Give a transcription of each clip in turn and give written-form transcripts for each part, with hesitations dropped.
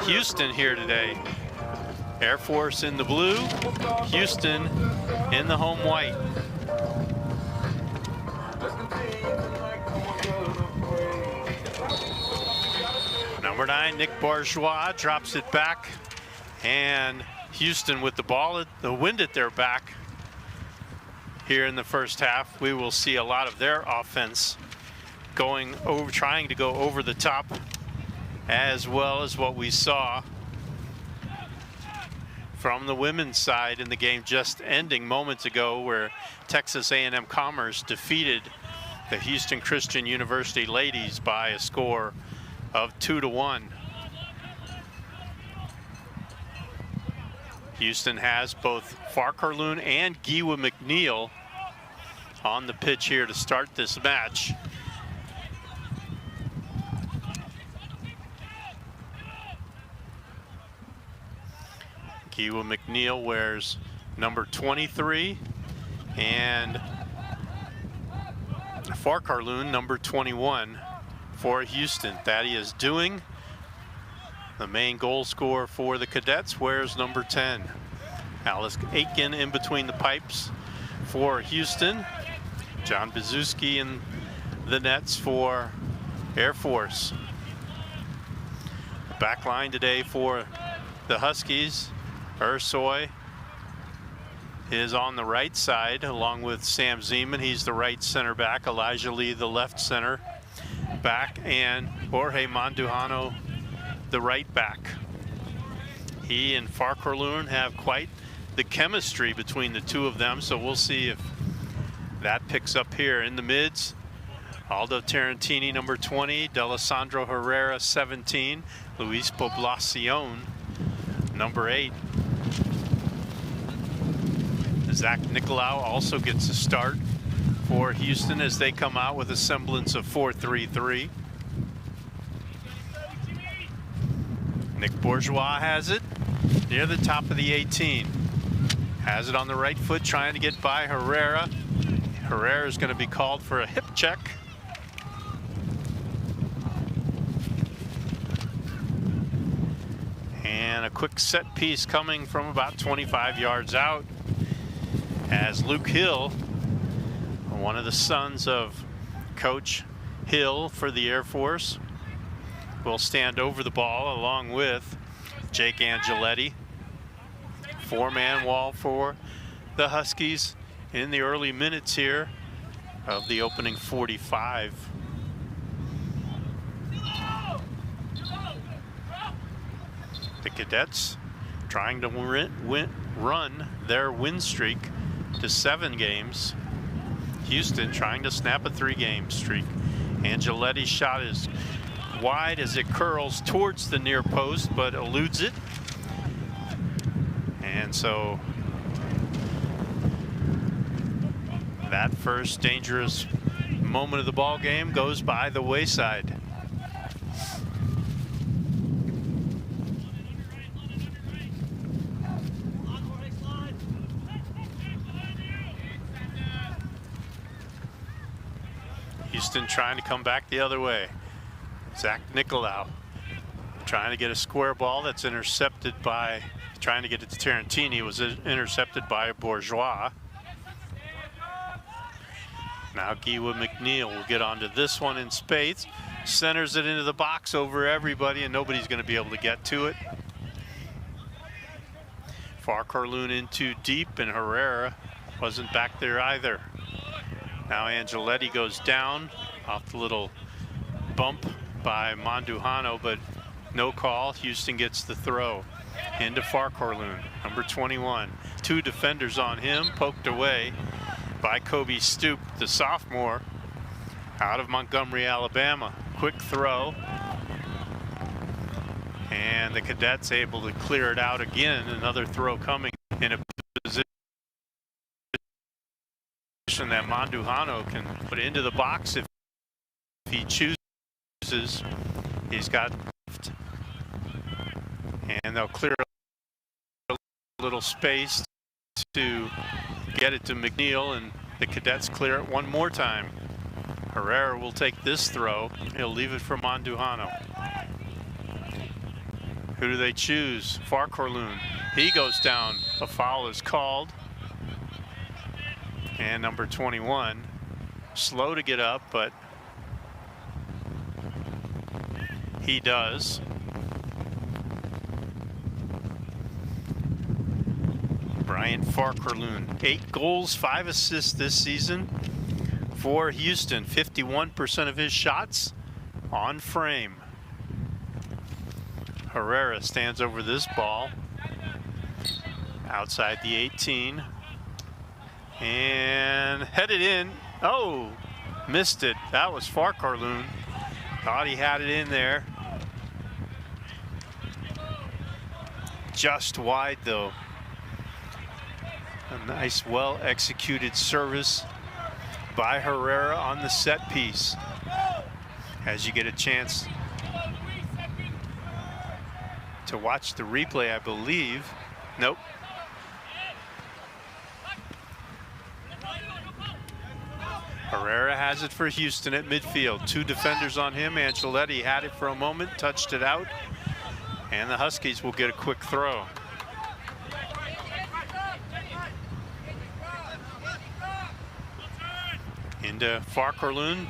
Houston here today. Air Force in the blue, Houston in the home white. Number 9, Nick Bourgeois drops it back, and Houston with the ball, the wind at their back here in the first half. We will see a lot of their offense going over, trying to go over the top, as well as what we saw from the women's side in the game just ending moments ago, where Texas A&M Commerce defeated the Houston Christian University ladies by a score of 2-1. Houston has both Farkarloon and Giwa McNeil on the pitch here to start this match. Giwa McNeil wears number 23, and Farkarloon number 21 for Houston. Thaddeus Dewing, the main goal scorer for the Cadets, wears number 10. Alice Aiken in between the pipes for Houston. John Bezuski in the nets for Air Force. Back line today for the Huskies. Ursoy is on the right side along with Sam Zeman. He's the right center back. Elijah Lee, the left center back, and Jorge Mandujano, the right back. He and Farkarloon have quite the chemistry between the two of them, so we'll see if that picks up here in the mids. Aldo Tarantini, number 20, D'Alessandro Herrera, 17, Luis Poblacion, number 8. Zach Nicolau also gets a start for Houston as they come out with a semblance of 4-3-3. Nick Bourgeois has it near the top of the 18. Has it on the right foot, trying to get by Herrera. Herrera is going to be called for a hip check. And a quick set piece coming from about 25 yards out, as Luke Hill, one of the sons of Coach Hill for the Air Force, will stand over the ball along with Jake Angeletti. Four-man wall for the Huskies in the early minutes here of the opening 45. The Cadets trying to run their win streak to 7 games. Houston trying to snap a 3-game streak. Angeletti's shot is wide as it curls towards the near post, but eludes it. And so that first dangerous moment of the ball game goes by the wayside. Houston trying to come back the other way. Zach Nicolau trying to get a square ball that's intercepted by, trying to get it to Tarantini, was intercepted by Bourgeois. Now Giwa McNeil will get onto this one in spades, centers it into the box over everybody, and nobody's going to be able to get to it. Farkarloon in too deep, and Herrera wasn't back there either. Now Angeletti goes down off the little bump by Mandujano, but no call. Houston gets the throw into Farkarloon, number 21. 2 defenders on him, poked away by Kobe Stoop, the sophomore out of Montgomery, Alabama. Quick throw, and the Cadets able to clear it out again. Another throw coming in a position that Mandujano can put into the box if he chooses. He's got, and they'll clear a little space to get it to McNeil, and the Cadets clear it one more time. Herrera will take this throw. He'll leave it for Mandujano. Who do they choose? Farquharloon. He goes down. A foul is called. And number 21, slow to get up, but he does. Brian Farquharloon, 8 goals, 5 assists this season for Houston. 51% of his shots on frame. Herrera stands over this ball outside the 18 and headed in. Oh, missed it. That was Farquharloon. Thought he had it in there. Just wide though. A nice, well-executed service by Herrera on the set piece. As you get a chance to watch the replay, I believe. Nope. Herrera has it for Houston at midfield. 2 defenders on him. Angeletti had it for a moment, touched it out, and the Huskies will get a quick throw. Into Farquharloon,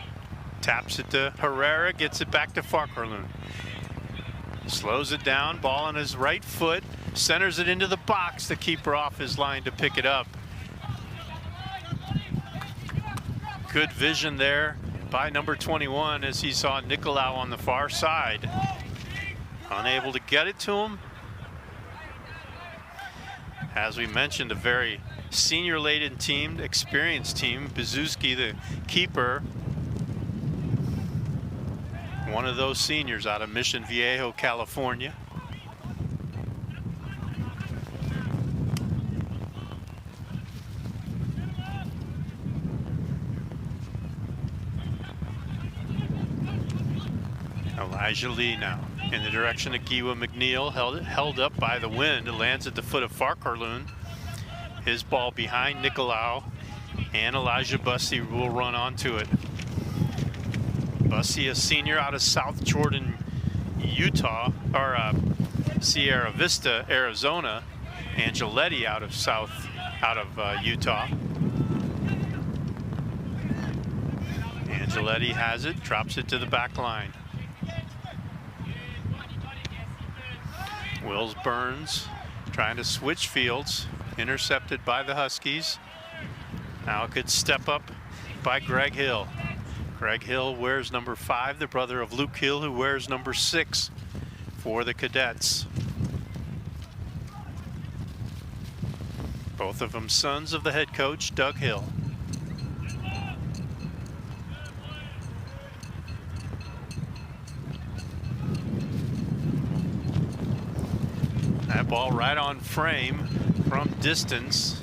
taps it to Herrera, gets it back to Farquharloon. Slows it down, ball on his right foot, centers it into the box. The keeper off his line to pick it up. Good vision there by number 21 as he saw Nicolau on the far side. Unable to get it to him. As we mentioned, a very senior-laden team, experienced team. Bezuski, the keeper, one of those seniors out of Mission Viejo, California. Elijah Lee now in the direction of Giwa McNeil, held up by the wind. It lands at the foot of Farquharloon. His ball behind Nicolau, and Elijah Bussey will run onto it. Bussey, a senior out of South Jordan, Utah, or Sierra Vista, Arizona. Angeletti out of Utah. Angeletti has it, drops it to the back line. Wills Burns trying to switch fields, intercepted by the Huskies. Now a good step up by Greg Hill. Greg Hill wears number 5, the brother of Luke Hill, who wears number 6 for the Cadets. Both of them sons of the head coach, Doug Hill. That ball right on frame from distance.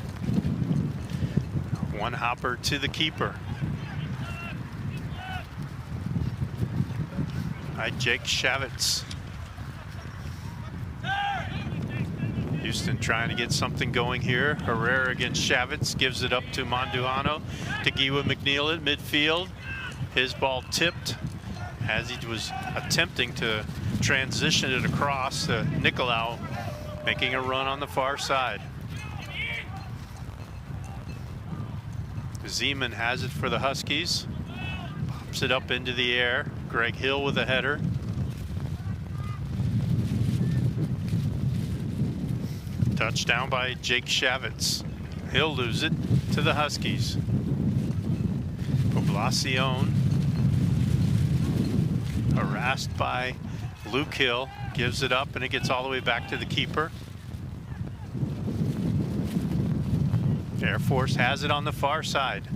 One hopper to the keeper. By Jake Shavitz. Houston trying to get something going here. Herrera against Shavitz, gives it up to Monduano, to Giwa McNeil at midfield. His ball tipped as he was attempting to transition it across to Nicolau, making a run on the far side. Zeman has it for the Huskies. Pops it up into the air. Greg Hill with a header. Touchdown by Jake Shavitz. He'll lose it to the Huskies. Poblacion, harassed by Luke Hill, gives it up, and it gets all the way back to the keeper. Air Force has it on the far side.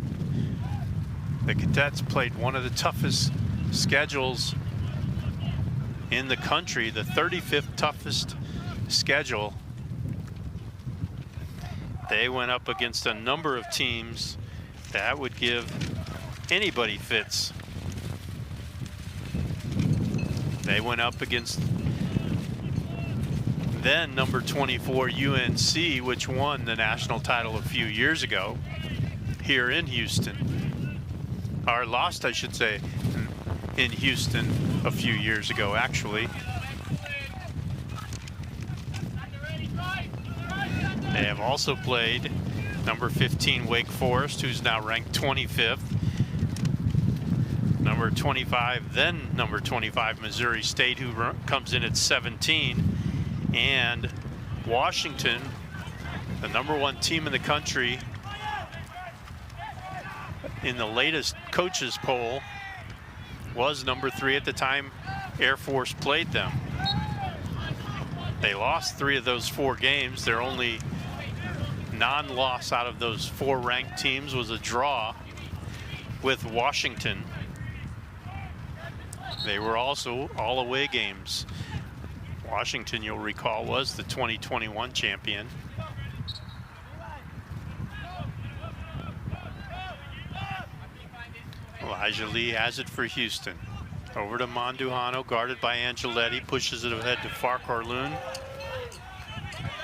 The Cadets played one of the toughest schedules in the country, the 35th toughest schedule. They went up against a number of teams that would give anybody fits. They went up against then number 24 UNC, which won the national title a few years ago here in Houston. Or lost, I should say, in Houston a few years ago, actually. also played number 15 Wake Forest, who's now ranked 25th. Number 25, then number 25 Missouri State, who comes in at 17. And Washington, the number 1 team in the country in the latest coaches poll, was number 3 at the time Air Force played them. They lost 3 of those 4 games. Their only non-loss out of those 4 ranked teams was a draw with Washington. They were also all away games. Washington, you'll recall, was the 2021 champion. Elijah Lee has it for Houston. Over to Mandujano, guarded by Angeletti, pushes it ahead to Farquharloon.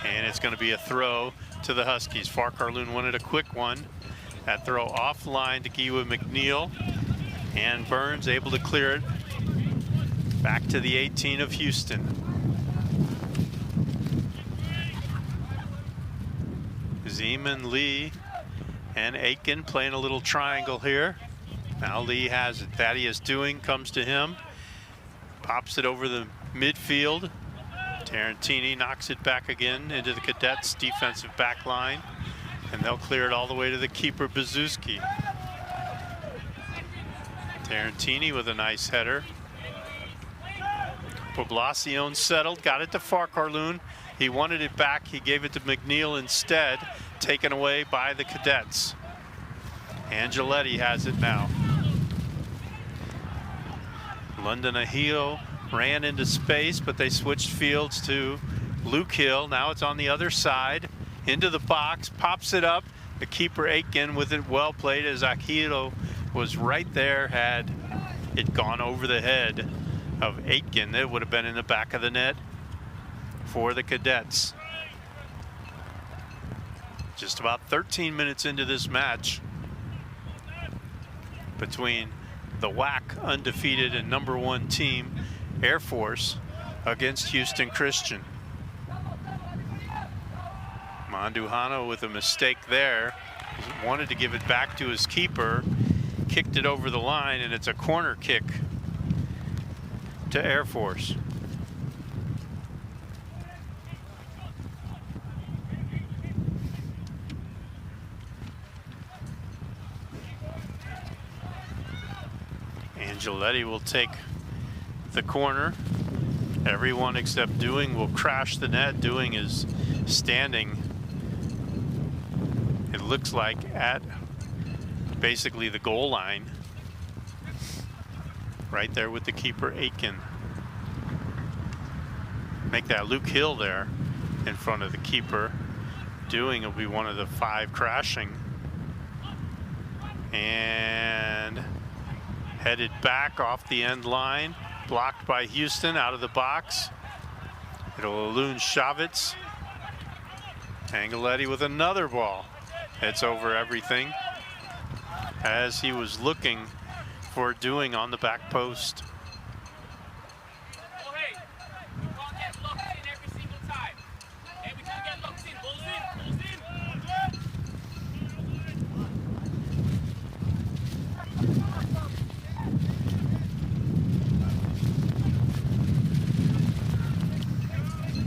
And it's going to be a throw to the Huskies. Farquharloon wanted a quick one. That throw offline to Giwa McNeil. And Burns able to clear it back to the 18 of Houston. Zeman, Lee, and Aitken playing a little triangle here. Now Lee has it. Thaddeus Dewing comes to him. Pops it over the midfield. Tarantini knocks it back again into the Cadets' defensive back line. And they'll clear it all the way to the keeper, Bezuski. Tarantini with a nice header. Poblacion settled, got it to Farquharloon. He wanted it back, he gave it to McNeil instead, taken away by the Cadets. Angeletti has it now. London Ahio ran into space, but they switched fields to Luke Hill. Now it's on the other side, into the box, pops it up. The keeper Aitken with it well played, as Ahio was right there. Had it gone over the head of Aitken, it would have been in the back of the net for the Cadets. Just about 13 minutes into this match between the WAC undefeated and number 1 team, Air Force, against Houston Christian. Mandujano with a mistake there. Wanted to give it back to his keeper. Kicked it over the line, and it's a corner kick to Air Force. Angeletti will take the corner. Everyone except Dewing will crash the net. Dewing is standing, it looks like, at basically the goal line. Right there with the keeper Aitken. Make that Luke Hill there in front of the keeper. Dewing will be one of the 5 crashing. And headed back off the end line. Blocked by Houston out of the box. It'll elude Chavitz. Angeletti with another ball. It's over everything, as he was looking for Dewing on the back post.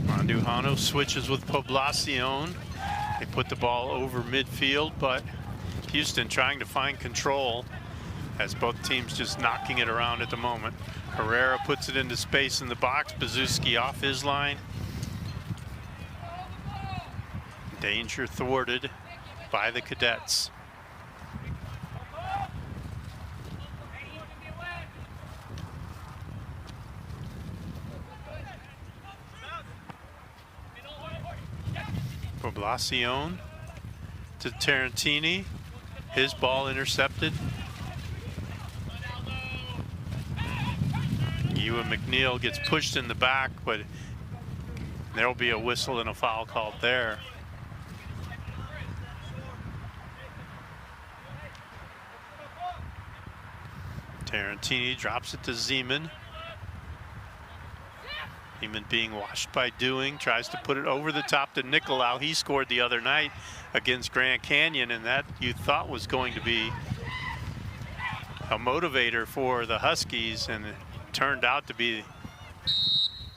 Mandujano switches with Poblacion. They put the ball over midfield, but Houston trying to find control, as both teams just knocking it around at the moment. Herrera puts it into space in the box. Bezuski off his line. Danger thwarted by the Cadets. Poblacion to Tarantini. His ball intercepted. Ewan McNeil gets pushed in the back, but there'll be a whistle and a foul called there. Tarantini drops it to Zeman. Even being watched by doing, tries to put it over the top to Nicolau. He scored the other night against Grand Canyon, and that you thought was going to be a motivator for the Huskies, and it turned out to be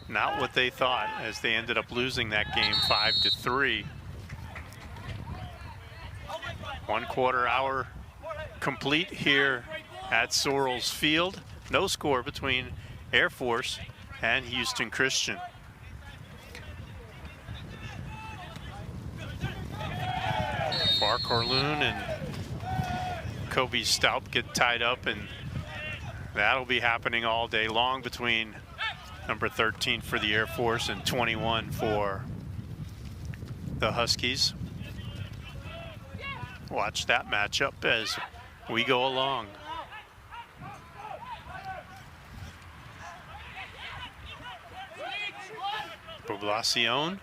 not what they thought, as they ended up losing that game 5-3. 1/4 hour complete here at Sorrells Field. No score between Air Force and Houston Christian. Farquharloon and Kobe Staup get tied up, and that'll be happening all day long between number 13 for the Air Force and 21 for the Huskies. Watch that matchup as we go along. Poblacion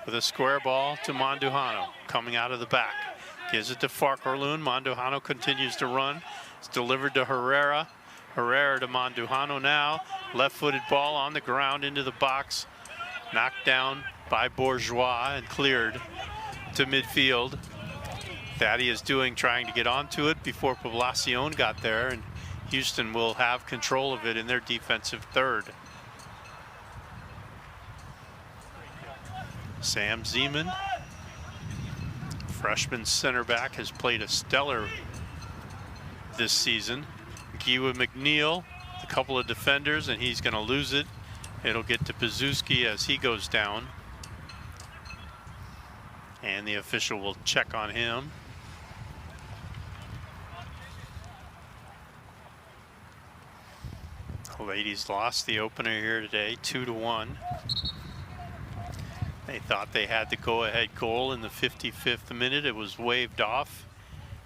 with a square ball to Mandujano, coming out of the back. Gives it to Farquharloon. Mandujano continues to run. It's delivered to Herrera. Herrera to Mandujano now. Left-footed ball on the ground into the box. Knocked down by Bourgeois and cleared to midfield. Thaddeus doing trying to get onto it before Poblacion got there, and Houston will have control of it in their defensive third. Sam Zeman, freshman center back, has played a stellar this season. Giwa McNeil, a couple of defenders, and he's going to lose it. It'll get to Pazuski as he goes down, and the official will check on him. The ladies lost the opener here today, 2-1. They thought they had the go-ahead goal in the 55th minute. It was waved off,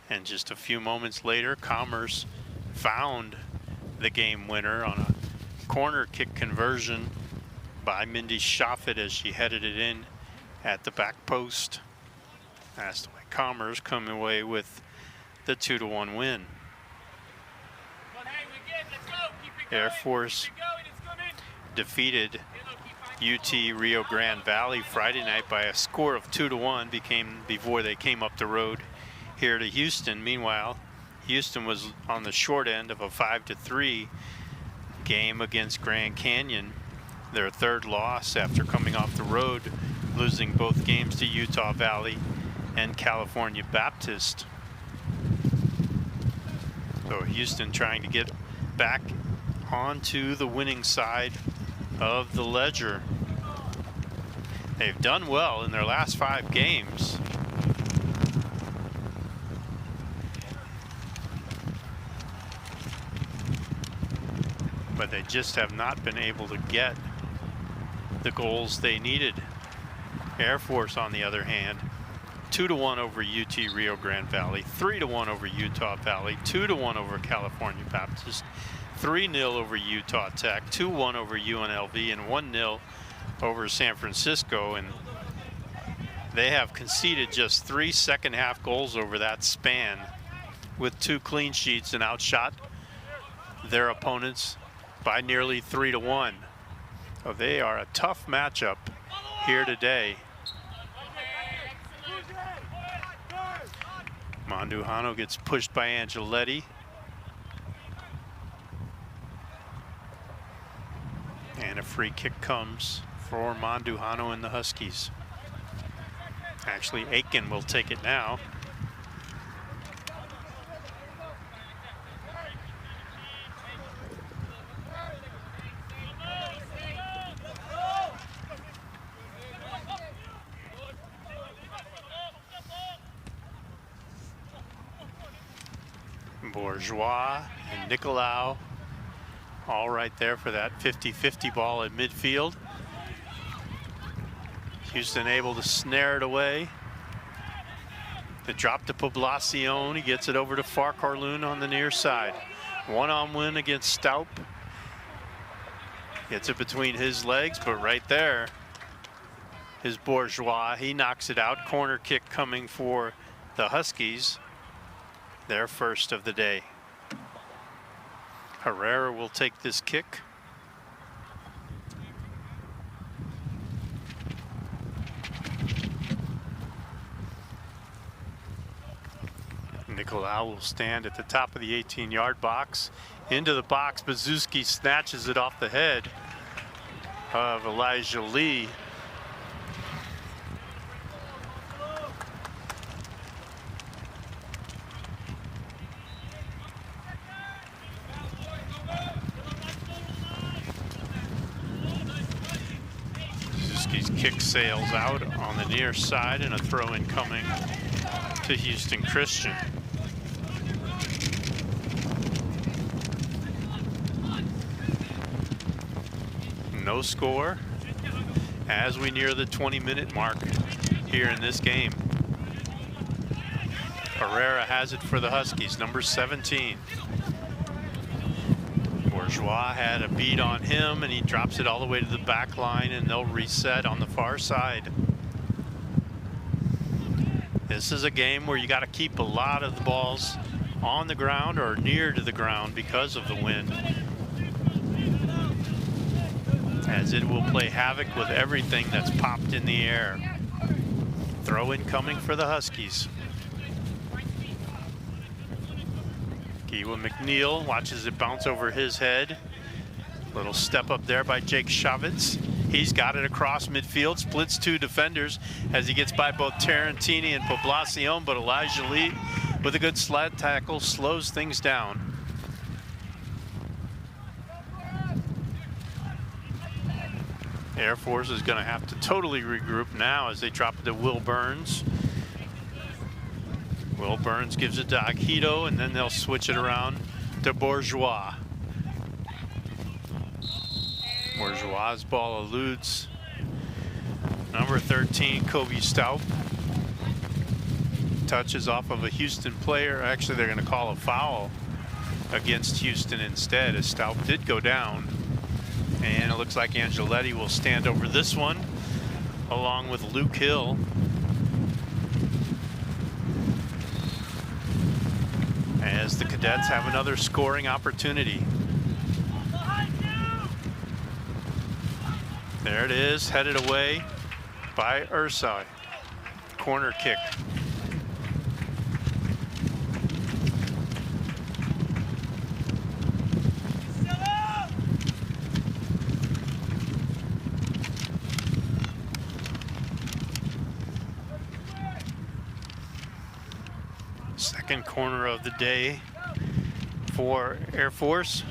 and just a few moments later, Commerce found the game winner on a corner kick conversion by Mindy Schaffet as she headed it in at the back post. That's the way Commerce coming away with the 2-1 win. Air Force defeated UT Rio Grande Valley Friday night by a score of 2-1 before they came up the road here to Houston. Meanwhile, Houston was on the short end of a 5-3 game against Grand Canyon, their third loss after coming off the road, losing both games to Utah Valley and California Baptist. So Houston trying to get back onto the winning side of the ledger. They've done well in their last 5 games. But they just have not been able to get the goals they needed. Air Force, on the other hand, 2-1 over UT Rio Grande Valley, 3-1 over Utah Valley, 2-1 over California Baptist, 3-0 over Utah Tech, 2-1 over UNLV, and 1-0 over San Francisco. And they have conceded just 3 second-half goals over that span, with 2 clean sheets, and outshot their opponents by nearly 3-1. So they are a tough matchup here today. Mandujano gets pushed by Angeletti. And a free kick comes for Mandujano and the Huskies. Actually, Aiken will take it now. Bourgeois and Nicolau all right there for that 50-50 ball at midfield. Houston able to snare it away. The drop to Poblacion. He gets it over to Farquharloon on the near side. One-on-one against Staup. Gets it between his legs, but right there is Bourgeois. He knocks it out. Corner kick coming for the Huskies, their first of the day. Herrera will take this kick. Nicolau will stand at the top of the 18-yard box. Into the box, Bazuski snatches it off the head of Elijah Lee. Bazuski's kick sails out on the near side, and a throw-in coming to Houston Christian. No score as we near the 20-minute mark here in this game. Herrera has it for the Huskies, number 17. Bourgeois had a beat on him, and he drops it all the way to the back line, and they'll reset on the far side. This is a game where you got to keep a lot of the balls on the ground or near to the ground because of the wind, as it will play havoc with everything that's popped in the air. Throw-in coming for the Huskies. Kiwa McNeil watches it bounce over his head. Little step up there by Jake Chavez. He's got it across midfield, splits two defenders as he gets by both Tarantini and Poblacion, but Elijah Lee with a good sled tackle slows things down. Air Force is going to have to totally regroup now as they drop it to Will Burns. Will Burns gives it to Akito, and then they'll switch it around to Bourgeois. Bourgeois' ball eludes number 13, Kobe Stout. Touches off of a Houston player. Actually, they're going to call a foul against Houston instead, as Stout did go down. And it looks like Angeletti will stand over this one, along with Luke Hill. As the Cadets have another scoring opportunity. There it is, headed away by Ursai. Corner kick. Second corner of the day for Air Force.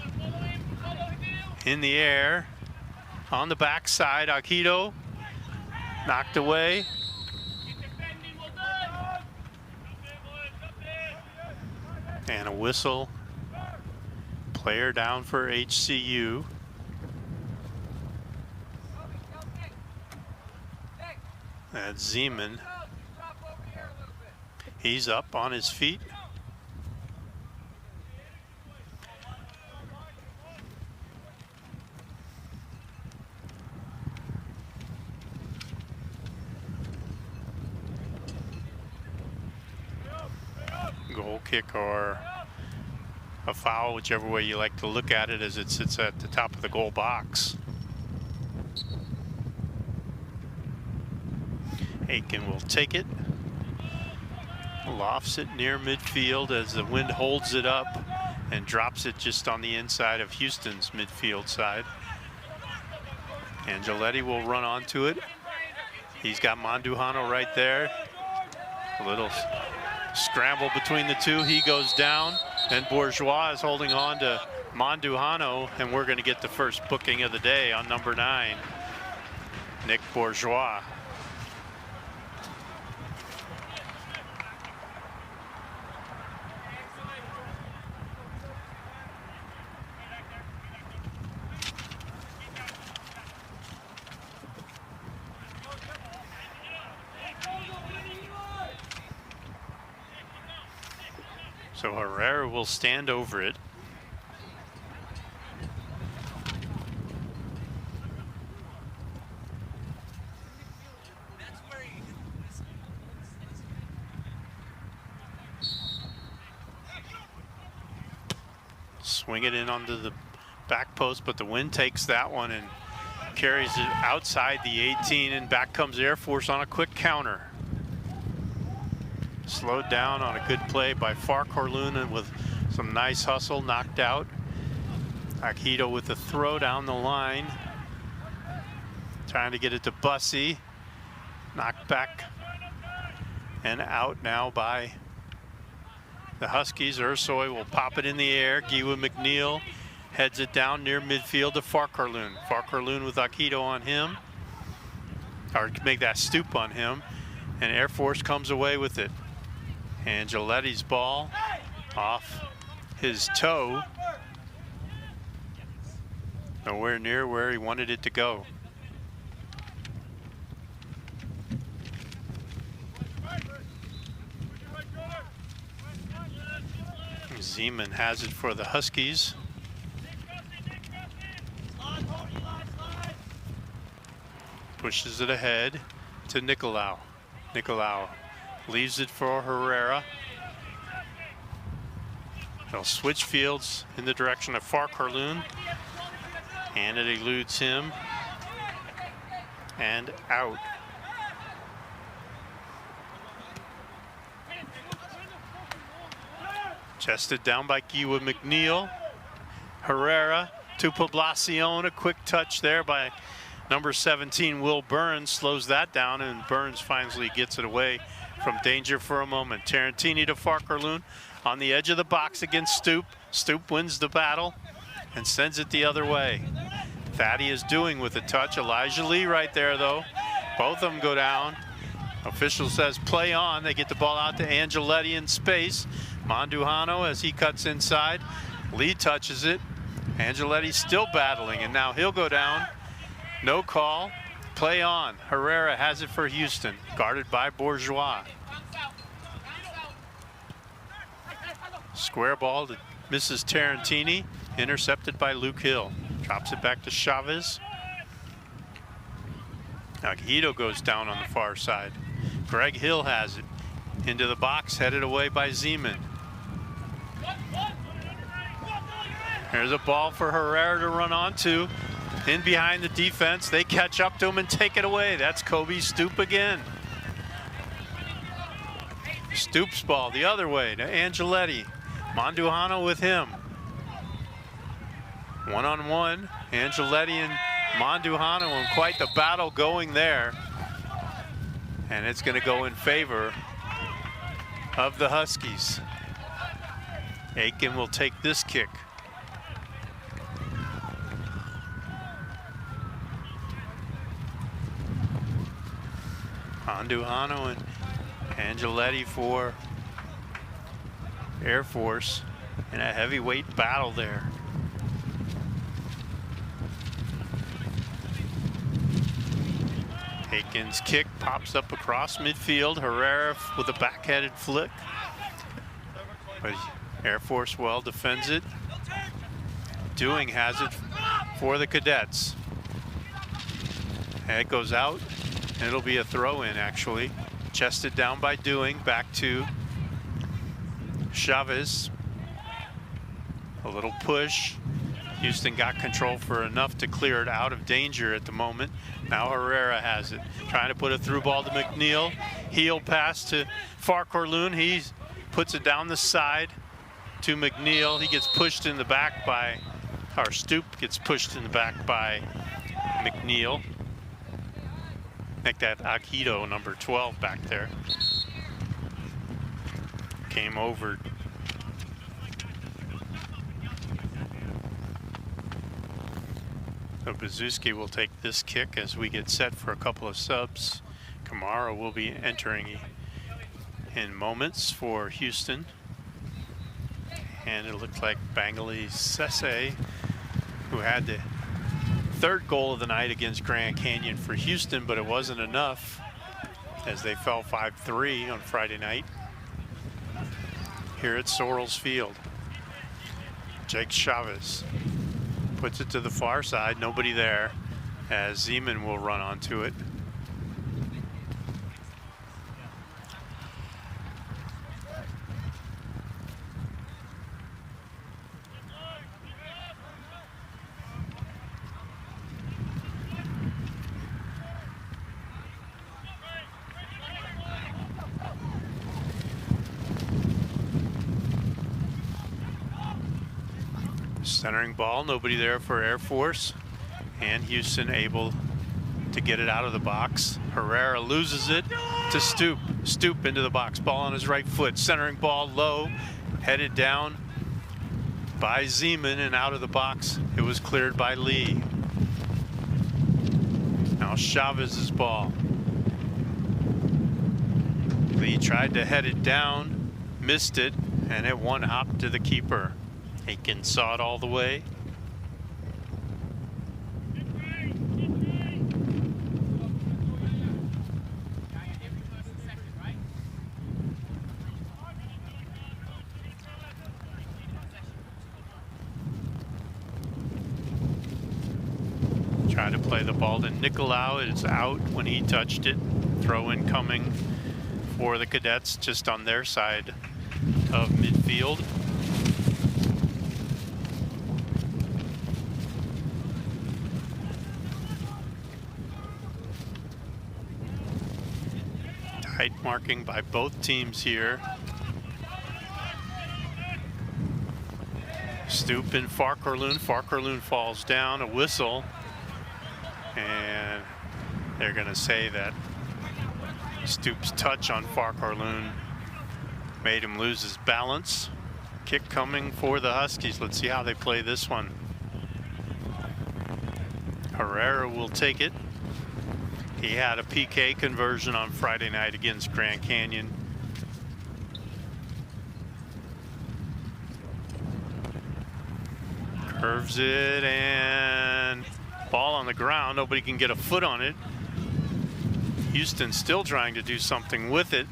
In the air, on the backside, Akito knocked away. And a whistle. Player down for HCU. That's Zeman. He's up on his feet. Goal kick or a foul, whichever way you like to look at it, as it sits at the top of the goal box. Aiken will take it. Lofts it near midfield as the wind holds it up and drops it just on the inside of Houston's midfield side. Angeletti will run onto it. He's got Mandujano right there. A little scramble between the two. He goes down, and Bourgeois is holding on to Mandujano, and we're going to get the first booking of the day on number 9, Nick Bourgeois. So Herrera will stand over it. Swing it in onto the back post, but the wind takes that one and carries it outside the 18, and back comes Air Force on a quick counter. Slowed down on a good play by Farquharson and with some nice hustle, knocked out. Akito with the throw down the line. Trying to get it to Bussey. Knocked back and out now by the Huskies. Ursoy will pop it in the air. Giwa McNeil heads it down near midfield to Farquharson. Farquharson with Akito on him, or make that stoop on him, and Air Force comes away with it. Angeletti's ball off his toe. Nowhere near where he wanted it to go. Zeman has it for the Huskies. Pushes it ahead to Nicolau. Nicolau leaves it for Herrera. They'll switch fields in the direction of Farquharson, and it eludes him and out. Chested down by Giwa McNeil. Herrera to Poblacion. A quick touch there by number 17, Will Burns, slows that down, and Burns finally gets it away from danger for a moment. Tarantini to Farquharson on the edge of the box against Stoop. Stoop wins the battle and sends it the other way. Thaddeus doing with a touch. Elijah Lee right there, though. Both of them go down. Official says play on. They get the ball out to Angeletti in space. Mandujano as he cuts inside. Lee touches it. Angeletti's still battling, and now he'll go down. No call. Play on. Herrera has it for Houston, guarded by Bourgeois. Square ball to Mrs. Tarantini, intercepted by Luke Hill. Drops it back to Chavez. Akito goes down on the far side. Greg Hill has it into the box, headed away by Zeman. There's a ball for Herrera to run onto. In behind the defense, they catch up to him and take it away. That's Kobe Stoop again. Stoop's ball the other way to Angeletti. Mandujano with him. One-on-one, Angeletti and Mandujano, and quite the battle going there. And it's going to go in favor of the Huskies. Aiken will take this kick. Mandujano and Angeletti for Air Force in a heavyweight battle there. Aiken's kick pops up across midfield. Herrera with a backheaded flick. But Air Force well defends it. Dewing has it for the Cadets. And it goes out, and it'll be a throw-in actually. Chested down by Dewing, back to Chavez. A little push. Houston got control for enough to clear it out of danger at the moment. Now Herrera has it, trying to put a through ball to McNeil. Heel pass to Farquharson. He puts it down the side to McNeil. He gets pushed in the back by, or Stoop gets pushed in the back by McNeil. Make that Akito, number 12, back there. Came over. So Bazuski will take this kick as we get set for a couple of subs. Kamara will be entering in moments for Houston. And it looked like Bangali Sese, who had the third goal of the night against Grand Canyon for Houston, but it wasn't enough as they fell 5-3 on Friday night here at Sorrells Field. Jake Chavez puts it to the far side, nobody there, as Zeman will run onto it. Centering ball, nobody there for Air Force. And Houston able to get it out of the box. Herrera loses it to Stoop. Stoop into the box, ball on his right foot. Centering ball low, headed down by Zeman and out of the box. It was cleared by Lee. Now Chavez's ball. Lee tried to head it down, missed it, and it one hop to the keeper. Aiken saw it all the way. Try to play the ball to Nicolau. It's out when he touched it. Throw in coming for the Cadets just on their side of midfield. Tight marking by both teams here. Stoop in Farquharloon. Farquharloon falls down, a whistle. And they're going to say that Stoop's touch on Farquharloon made him lose his balance. Kick coming for the Huskies. Let's see how they play this one. Herrera will take it. He had a PK conversion on Friday night against Grand Canyon. Curves it and ball on the ground. Nobody can get a foot on it. Houston still trying to do something with it.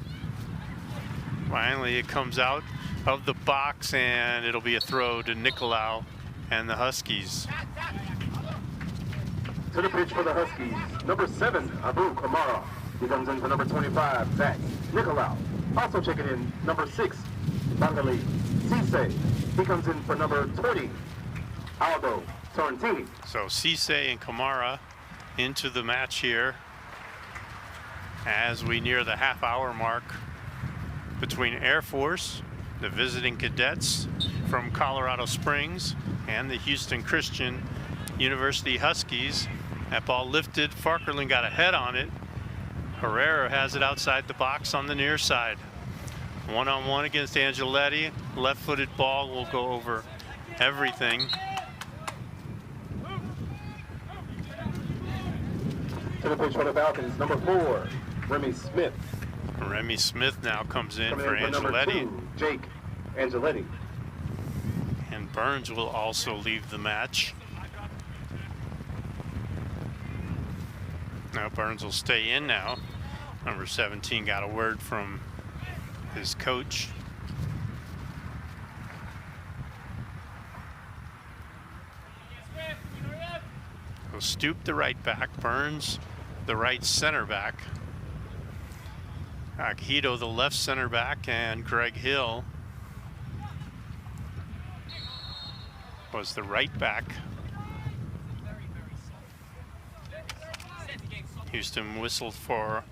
Finally, it comes out of the box and it'll be a throw to Nicolau and the Huskies. To the pitch for the Huskies, number 7, Abu Kamara. He comes in for number 25, Zach Nicolau. Also checking in, number 6, Bangali Cisse. He comes in for number 20, Aldo Torrentini. So Cisse and Kamara into the match here as we near the half-hour mark between Air Force, the visiting Cadets from Colorado Springs, and the Houston Christian University Huskies. That ball lifted. Farquharloon got a head on it. Herrera has it outside the box on the near side. One-on-one against Angeletti. Left-footed ball will go over everything. To the pitch for the Falcons, number 4, Remy Smith. Remy Smith now comes in for Angeletti. Number 2, Jake Angeletti. And Burns will also leave the match. Now Burns will stay in now. Number 17 got a word from his coach. He'll Stoop the right back, Burns the right center back. Akito the left center back, and Greg Hill was the right back. Houston whistled for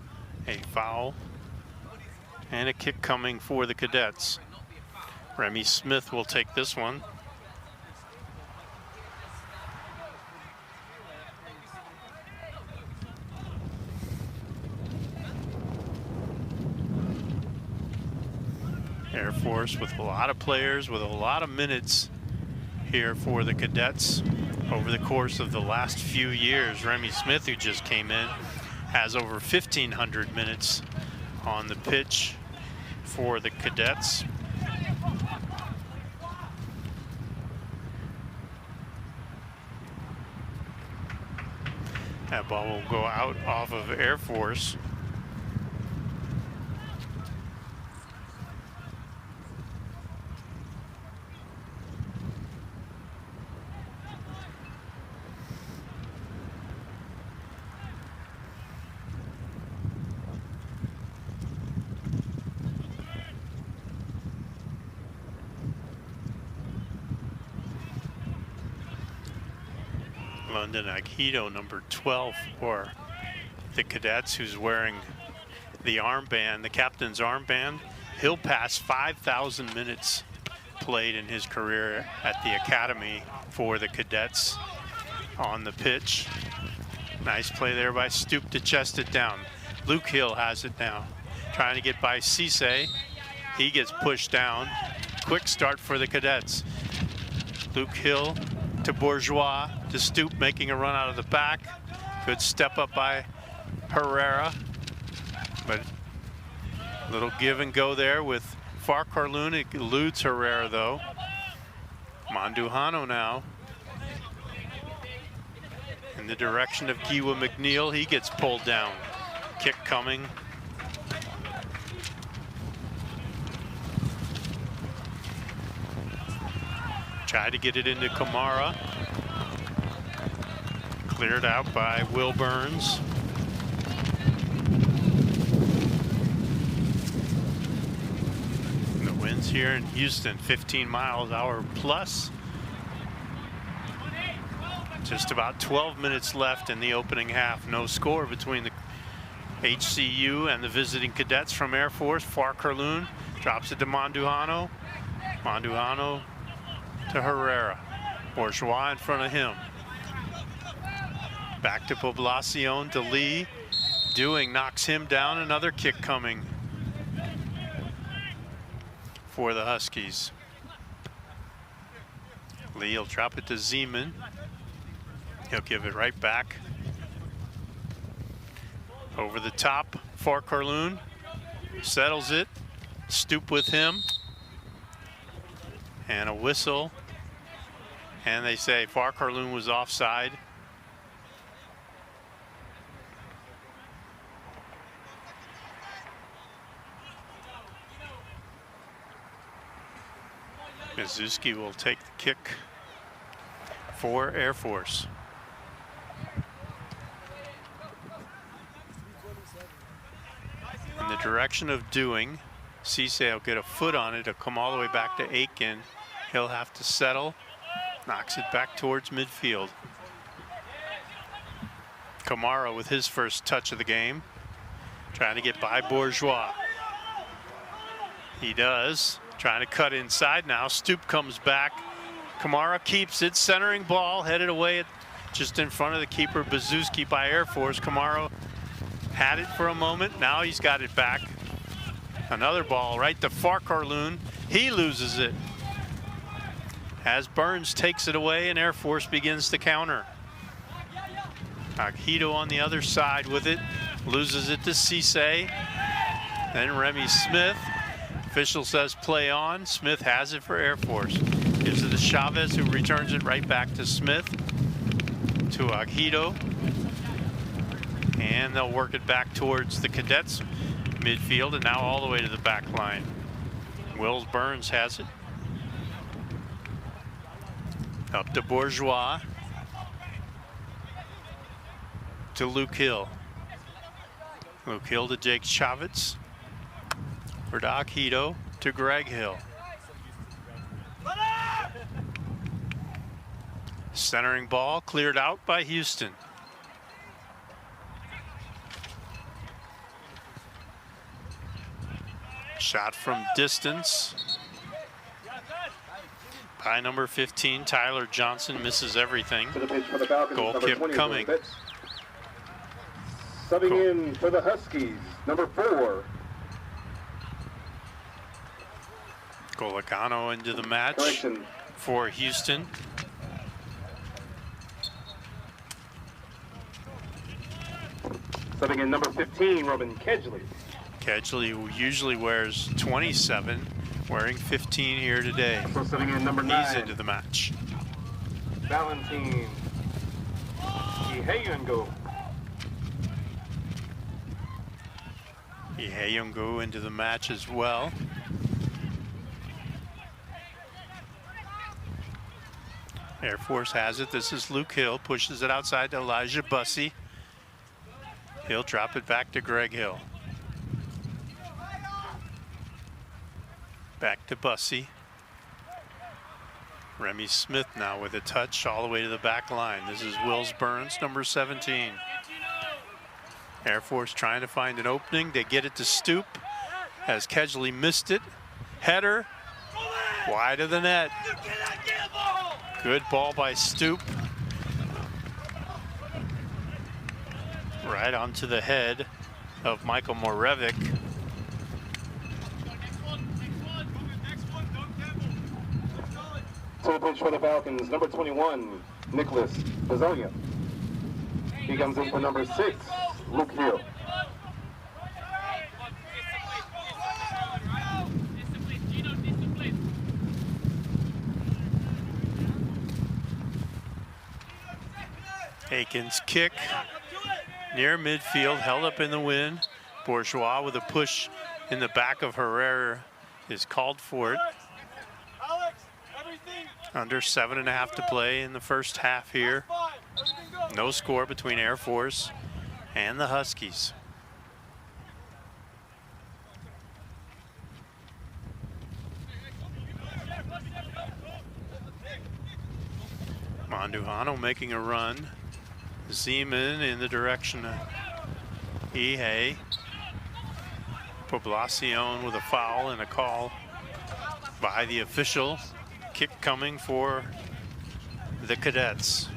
a foul and a kick coming for the Cadets. Remy Smith will take this one. Air Force with a lot of players, with a lot of minutes here for the Cadets over the course of the last few years. Remy Smith, who just came in, has over 1,500 minutes on the pitch for the Cadets. That ball will go out off of Air Force. London Akito, number 12 for the Cadets, who's wearing the armband, the captain's armband. He'll pass 5,000 minutes played in his career at the academy for the cadets on the pitch. Nice play there by Stoop to chest it down. Luke Hill has it now. Trying to get by Cisse. He gets pushed down. Quick start for the cadets. Luke Hill to Bourgeois, to Stoop, making a run out of the back. Good step up by Herrera. But a little give and go there with Farkarloon. It eludes Herrera though. Mandujano now in the direction of Kiwa McNeil. He gets pulled down. Kick coming. Tried to get it into Kamara. Cleared out by Will Burns. The winds here in Houston, 15 miles an hour plus. Just about 12 minutes left in the opening half. No score between the HCU and the visiting cadets from Air Force. Farkarloon drops it to Mandujano. Mandujano to Herrera. Bourgeois in front of him. Back to Poblacion, to Lee. Dewing knocks him down. Another kick coming for the Huskies. Lee will drop it to Zeman. He'll give it right back. Over the top, Farkarloon settles it. Stoop with him. And a whistle. And they say Farkarloon was offside. Mizuski will take the kick for Air Force. In the direction of Dewing. Cisse will get a foot on it. It'll come all the way back to Aiken. He'll have to settle. Knocks it back towards midfield. Kamara with his first touch of the game. Trying to get by Bourgeois. He does. Trying to cut inside now. Stoop comes back. Kamara keeps it. Centering ball headed away just in front of the keeper. Bazuski by Air Force. Kamara had it for a moment. Now he's got it back. Another ball right to Farkarloon. He loses it. As Burns takes it away and Air Force begins to counter. Aghito on the other side with it. Loses it to Cisse. Then Remy Smith. Official says play on. Smith has it for Air Force. Gives it to Chavez, who returns it right back to Smith. To Aghito. And they'll work it back towards the cadets midfield and now all the way to the back line. Wills Burns has it. Up to Bourgeois. To Luke Hill. Luke Hill to Jake Chavez. For Aghito to Greg Hill. Centering ball cleared out by Houston. Shot from distance by number 15, Tyler Johnson, misses everything. To the pitch for the Falcons, Goal number kick 20 coming. Subbing in for the Huskies, number 4. Golicano into the match Correction. for Houston. Subbing in number 15, Robin Kedgley. Kedgley, who usually wears 27, wearing 15 here today. So subbing in number 9. He's into the match. Valentine Iheyungo. Iheyungo into the match as well. Air Force has it. This is Luke Hill. Pushes it outside to Elijah Bussey. He'll drop it back to Greg Hill. Back to Bussey. Remy Smith now with a touch all the way to the back line. This is Wills Burns, number 17. Air Force trying to find an opening. They get it to Stoop as Kedgley missed it. Header wide of the net. Good ball by Stoop. Right onto the head of Michael Morevic. To the pitch for the Falcons, number 21, Nicholas Bezonia. He comes in for number 6, Luke Hill. Aikens kick near midfield, held up in the wind. Bourgeois with a push in the back of Herrera is called for it. Under 7.5 to play in the first half here. No score between Air Force and the Huskies. Mandujano making a run. Zeman in the direction of Ihe. Poblacion with a foul and a call by the official. Kick coming for the Cadets.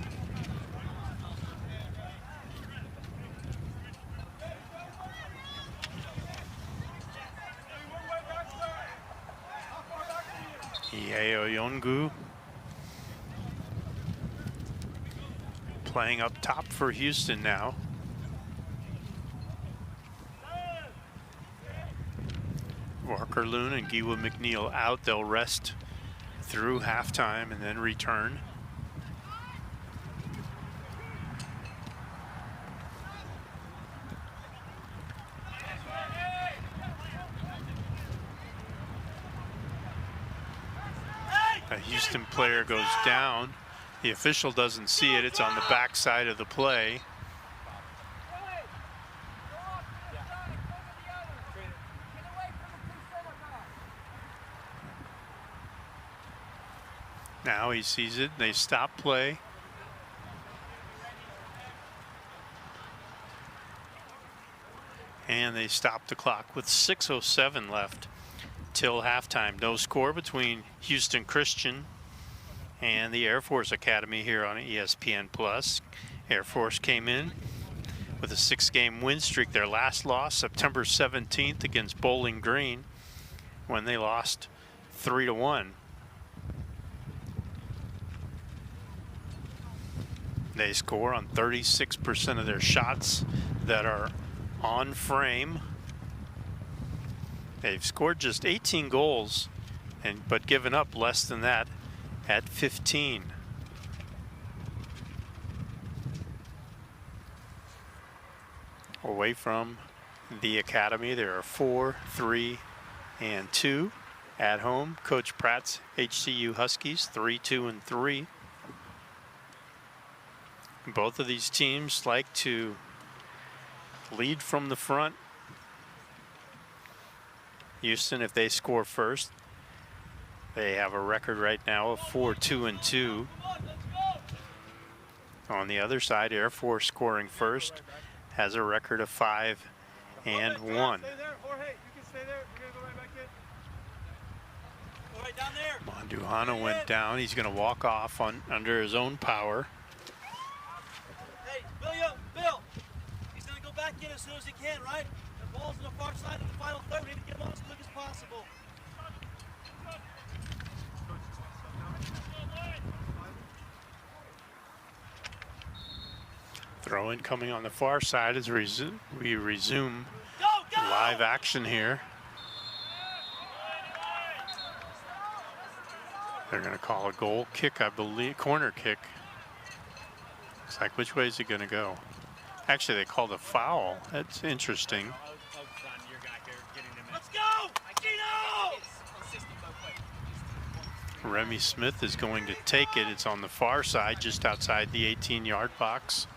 Ihe Oyongu playing up top for Houston now. Walker Loon and Giwa McNeil out. They'll rest through halftime and then return. A Houston player goes down. The official doesn't see it. It's on the back side of the play. Now he sees it. They stop play. And they stop the clock with 6:07 left till halftime. No score between Houston Christian and the Air Force Academy here on ESPN Plus. Air Force came in with a 6-game win streak. Their last loss, September 17th against Bowling Green, when they lost 3-1. They score on 36% of their shots that are on frame. They've scored just 18 goals, but given up less than that at 15. Away from the academy, there are 4, 3, and 2. At home, Coach Pratt's HCU Huskies, 3, 2, and 3. Both of these teams like to lead from the front. Houston, if they score first, they have a record right now of 4, 2, and 2. On the other side, Air Force scoring first has a record of 5 and 1. Mandujano went down. He's going to walk off under his own power. Bill, he's going to go back in as soon as he can, right? The ball's on the far side of the final third. We need to get him on as quick as possible. Throw-in coming on the far side as we resume live action here. They're going to call a goal kick, I believe, corner kick. Looks like, which way is it going to go? Actually, they called a foul. That's interesting. Let's go! Remy Smith is going to take it. It's on the far side, just outside the 18-yard box.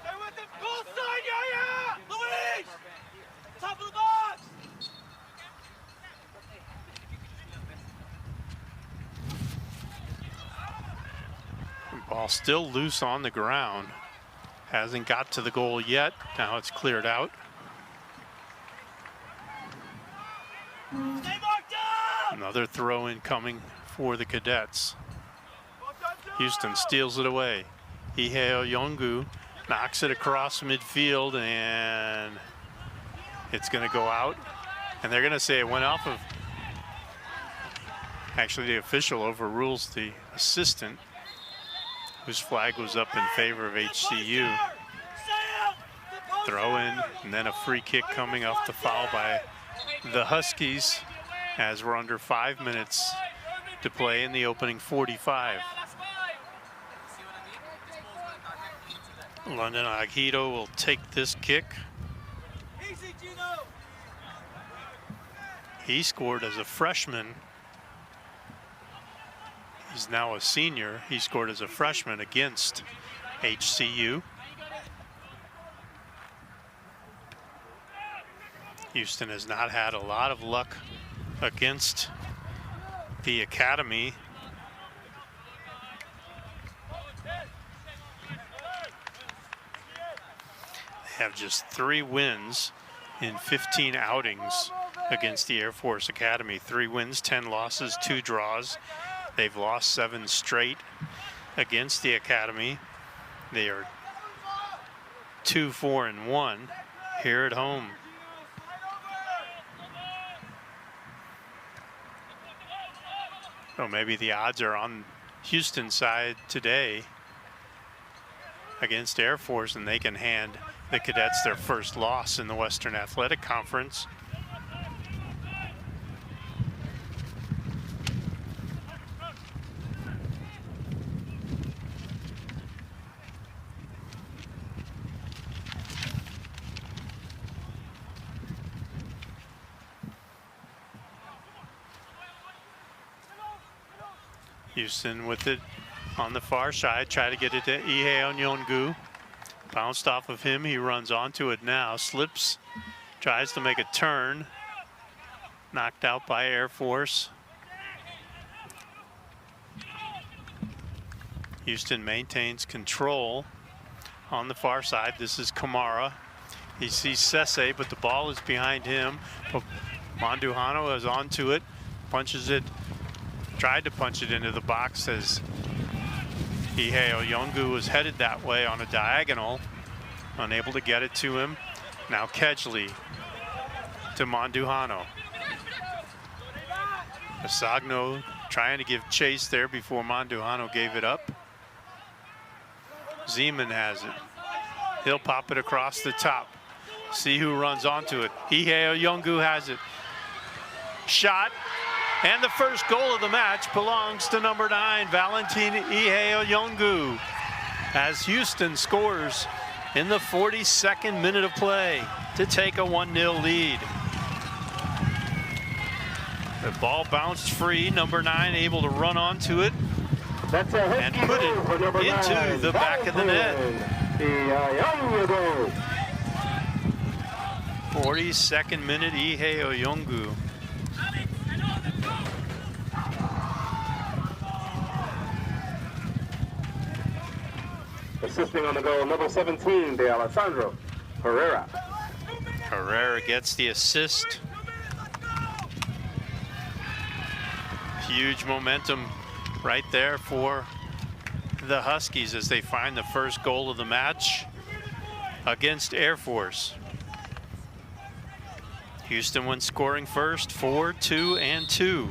Stay with him! Goal side, yeah! Luis! Top of the box! Ball still loose on the ground. Hasn't got to the goal yet. Now it's cleared out. Stay marked down! Another throw in coming for the Cadets. Houston steals it away. Iheo Yongu knocks it across midfield, and it's going to go out. And they're going to say it went off of. Actually, the official overrules the assistant, whose flag was up in favor of HCU. Throw in, and then a free kick coming off the foul by the Huskies, as we're under 5 minutes to play in the opening 45. London Agito will take this kick. He scored as a freshman. He's now a senior. He scored as a freshman against HCU. Houston has not had a lot of luck against the Academy. They have just 3 wins in 15 outings against the Air Force Academy. 3 wins, 10 losses, 2 draws. They've lost 7 straight against the Academy. They are 2-4-1 here at home. So maybe the odds are on Houston's side today against Air Force, and they can hand the Cadets their first loss in the Western Athletic Conference. Houston with it on the far side, try to get it to Iheo Nyongu. Bounced off of him, he runs onto it now, slips, tries to make a turn. Knocked out by Air Force. Houston maintains control on the far side. This is Kamara. He sees Sese, but the ball is behind him. Manduhano is onto it, punches it. Tried to punch it into the box as Iheo Yongu was headed that way on a diagonal, unable to get it to him. Now Kedgley to Manduhano. Asagno trying to give chase there before Manduhano gave it up. Zeman has it. He'll pop it across the top. See who runs onto it. Iheo Yongu has it. Shot. And the first goal of the match belongs to number 9, Valentin Iheo Yongu, as Houston scores in the 42nd minute of play to take a 1-0 lead. The ball bounced free, number 9 able to run onto it and put it into the back of the net. 42nd minute, Iheo Yongu. Assisting on the goal, number 17, de Alessandro Herrera. Herrera gets the assist. Huge momentum right there for the Huskies as they find the first goal of the match against Air Force. Houston went scoring first, 4-2-2.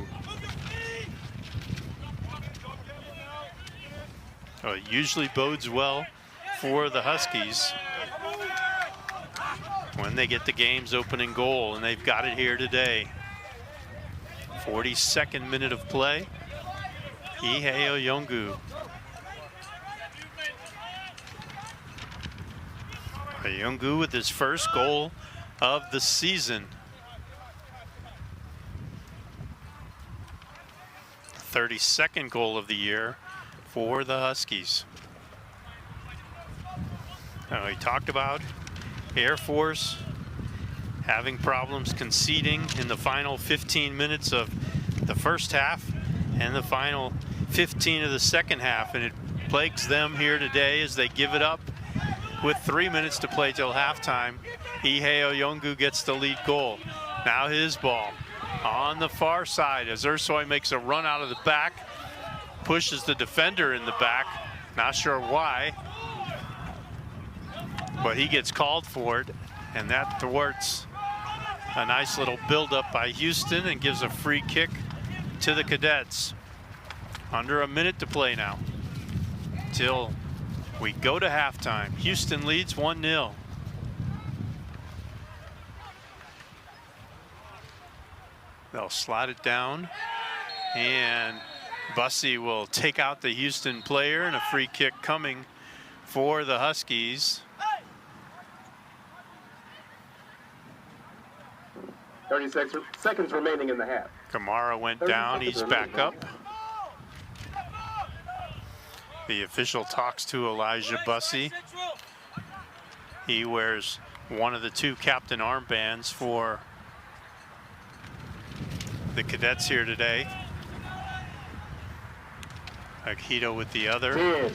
So it usually bodes well for the Huskies when they get the game's opening goal, and they've got it here today. 42nd minute of play. Iheo Yongu. Yongu with his first goal of the season. 32nd goal of the year for the Huskies. Now, we talked about Air Force having problems conceding in the final 15 minutes of the first half and the final 15 of the second half, and it plagues them here today as they give it up with 3 minutes to play till halftime. Iheo Yongu gets the lead goal. Now his ball on the far side as Ursoy makes a run out of the back. pushes the defender in the back. Not sure why, but he gets called for it, and that thwarts a nice little buildup by Houston and gives a free kick to the Cadets. Under a minute to play now till we go to halftime. Houston leads 1-0. They'll slide it down, and Bussey will take out the Houston player, and a free kick coming for the Huskies. 36 seconds remaining in the half. Kamara went down, he's back up. The official talks to Elijah Bussey. He wears one of the two captain armbands for the Cadets here today. Akito with the other. 10,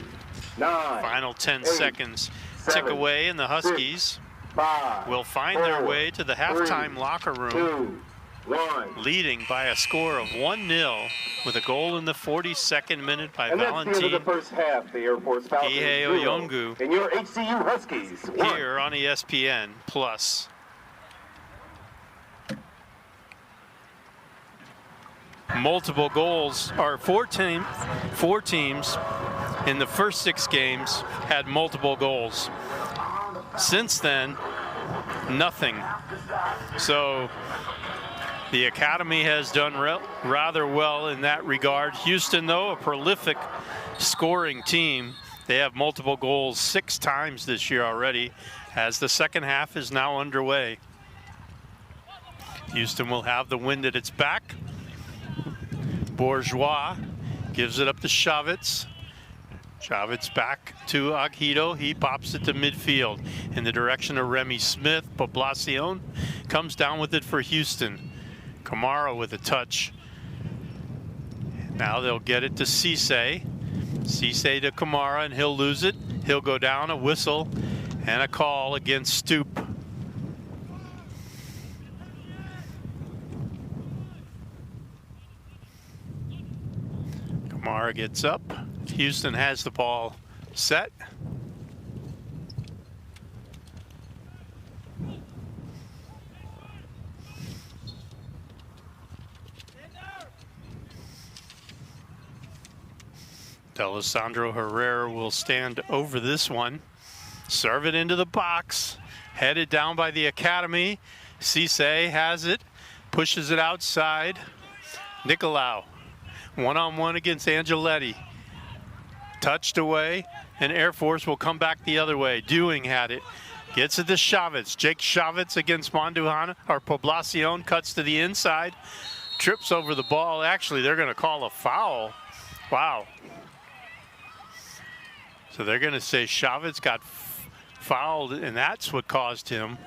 9, Final 10 8, seconds tick 7, away, and the Huskies 5, will find their 4, way to the halftime 3, locker room, 2, 1. leading by a score of 1-0 with a goal in the 42nd minute by And that's the end of Valentin the first half. The Air Force Falcons Ihe 0, Oyongu. and your HCU Huskies 1. here on ESPN Plus. Multiple goals, or four teams in the first 6 games had multiple goals. Since then, nothing. So the Academy has done rather well in that regard. Houston, though, a prolific scoring team. They have multiple goals 6 times this year already, as the second half is now underway. Houston will have the wind at its back. Bourgeois gives it up to Chavez. Chavez back to Aguido. He pops it to midfield in the direction of Remy Smith. Poblacion comes down with it for Houston. Kamara with a touch. Now they'll get it to Cisse. Cisse to Kamara, and he'll lose it. He'll go down, a whistle and a call against Stoop. Kamara gets up. Houston has the ball set. D'Alessandro Herrera will stand over this one. Serve it into the box. Headed down by the Academy. Cisse has it. Pushes it outside. Nicolau. One-on-one against Angeletti. Touched away, and Air Force will come back the other way. Dewing had it. Gets it to Chavez. Jake Chavez against Monduhana, or Poblacion, cuts to the inside. Trips over the ball. Actually, they're going to call a foul. Wow. So they're going to say Chavez got fouled, and that's what caused him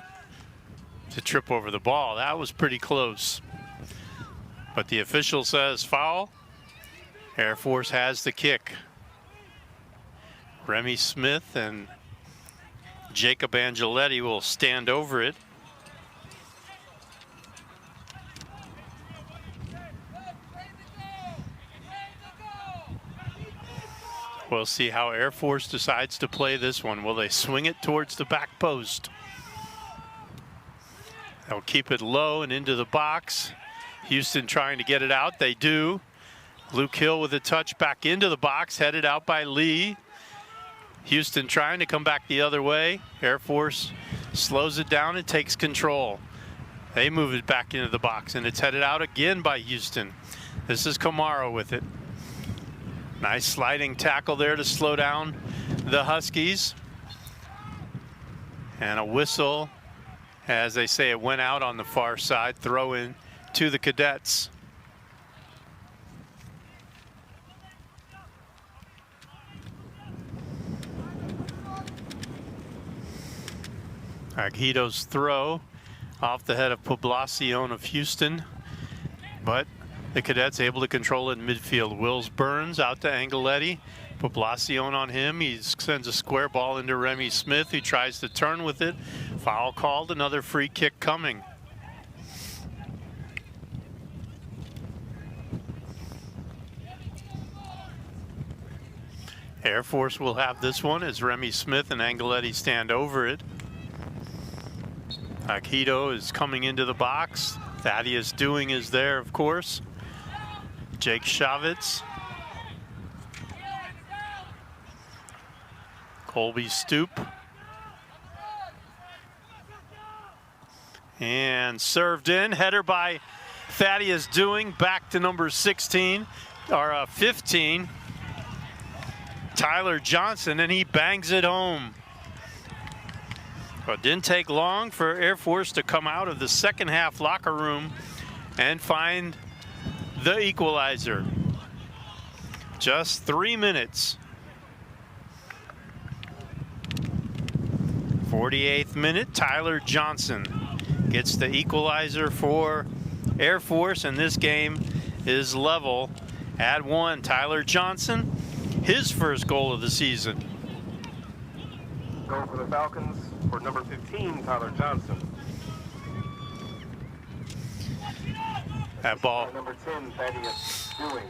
to trip over the ball. That was pretty close. But the official says foul. Air Force has the kick. Remy Smith and Jacob Angeletti will stand over it. We'll see how Air Force decides to play this one. Will they swing it towards the back post? They'll keep it low and into the box. Houston trying to get it out. They do. Luke Hill with a touch back into the box, headed out by Lee. Houston trying to come back the other way. Air Force slows it down and takes control. They move it back into the box, and it's headed out again by Houston. This is Kamara with it. Nice sliding tackle there to slow down the Huskies. And a whistle, as they say, it went out on the far side. Throw in to the Cadets. Aguido's throw off the head of Poblacion of Houston, but the Cadets able to control it in midfield. Wills Burns out to Angeletti. Poblacion on him. He sends a square ball into Remy Smith, who tries to turn with it. Foul called, another free kick coming. Air Force will have this one as Remy Smith and Angeletti stand over it. Akito is coming into the box. Thaddeus Dewing is there, of course. Jake Chavitz. Colby Stoop. And served in. Header by Thaddeus Dewing. Back to number 16, or 15. Tyler Johnson, and he bangs it home. Well, it didn't take long for Air Force to come out of the second half locker room and find the equalizer. Just 3 minutes. 48th minute, Tyler Johnson gets the equalizer for Air Force, and this game is level at 1. Tyler Johnson, his first goal of the season. Goal for the Falcons for number 15, Tyler Johnson. That ball. Number 10, Thaddeus Dewing.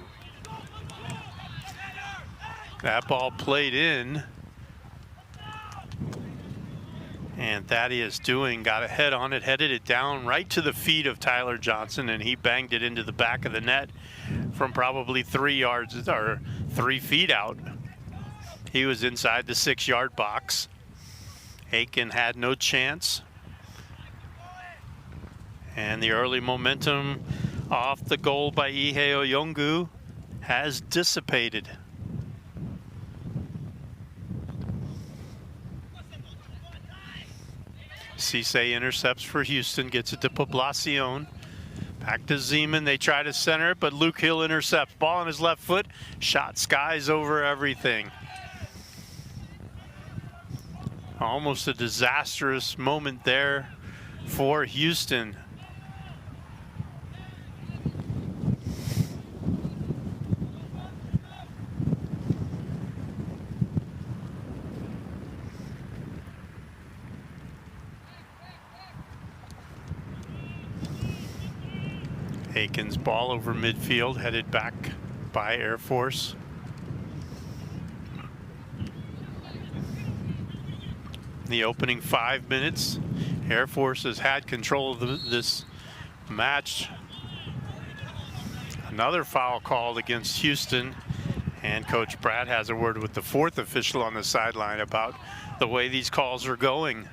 That ball played in. And Thaddeus Dewing got a head on it, headed it down right to the feet of Tyler Johnson, and he banged it into the back of the net from probably 3 yards or 3 feet out. He was inside the 6-yard box. Aiken had no chance. And the early momentum off the goal by Iheo Yongu has dissipated. Cisse intercepts for Houston, gets it to Poblacion. Back to Zeman, they try to center it, but Luke Hill intercepts. Ball on his left foot, shot skies over everything. Almost a disastrous moment there for Houston. Aiken's ball over midfield, headed back by Air Force. The opening 5 minutes, Air Force has had control of this match. Another foul called against Houston, and Coach Pratt has a word with the 4th official on the sideline about the way these calls are going.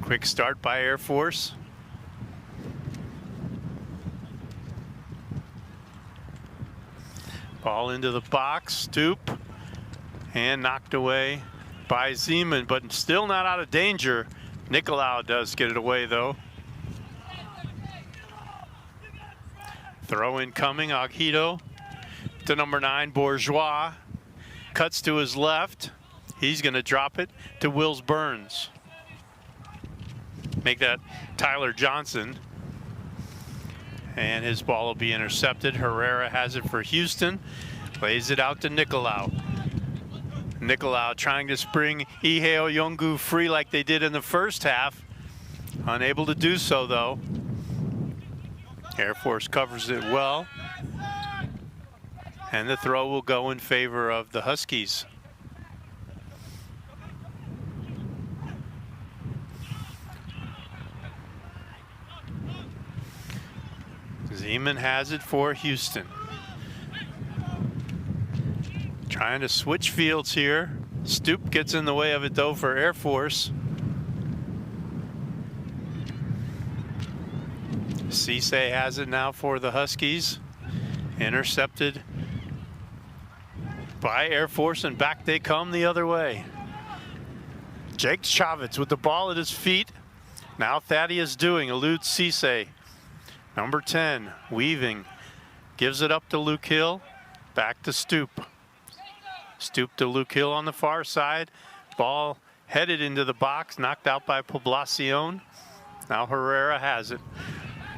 Quick start by Air Force. Ball into the box, Stoop, and knocked away by Zeman, but still not out of danger. Nicolau does get it away, though. Throw in coming, Agito to number 9, Bourgeois. Cuts to his left. He's going to drop it to Wills Burns. Make that Tyler Johnson. And his ball will be intercepted. Herrera has it for Houston. Plays it out to Nicolau. Nicolau trying to spring Iheo Yongu free like they did in the first half. Unable to do so, though. Air Force covers it well. And the throw will go in favor of the Huskies. Zeman has it for Houston. Trying to switch fields here. Stoop gets in the way of it, though, for Air Force. Cisse has it now for the Huskies. Intercepted by Air Force, and back they come the other way. Jake Chavitz with the ball at his feet. Now Thaddeus Dewing eludes Cisse. Number 10, Weaving, gives it up to Luke Hill. Back to Stoop. Stoop to Luke Hill on the far side. Ball headed into the box, knocked out by Poblacion. Now Herrera has it.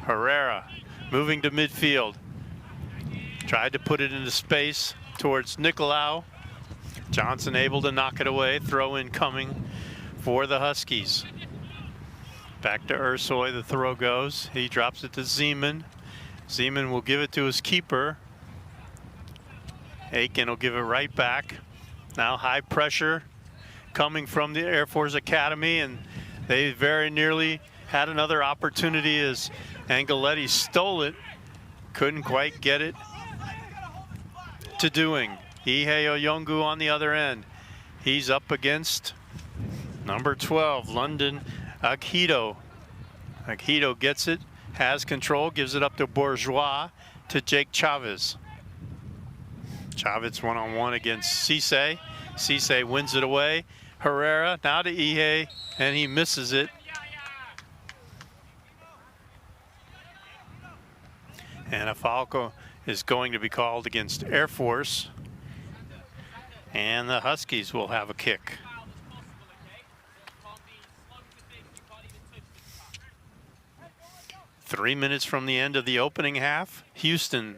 Herrera moving to midfield. Tried to put it into space towards Nicolau. Johnson able to knock it away. Throw in coming for the Huskies. Back to Ursoy, the throw goes. He drops it to Zeman. Zeman will give it to his keeper. Aiken will give it right back. Now high pressure coming from the Air Force Academy, and they very nearly had another opportunity as Angeletti stole it. Couldn't quite get it to doing. Ihe Oyungu on the other end. He's up against number 12, London Akito. Akito gets it, has control, gives it up to Bourgeois, to Jake Chavez. Chavez one-on-one against Cisse. Cisse wins it away. Herrera now to Ihe, and he misses it. And a foul is going to be called against Air Force. And the Huskies will have a kick. Three minutes from the end of the opening half. Houston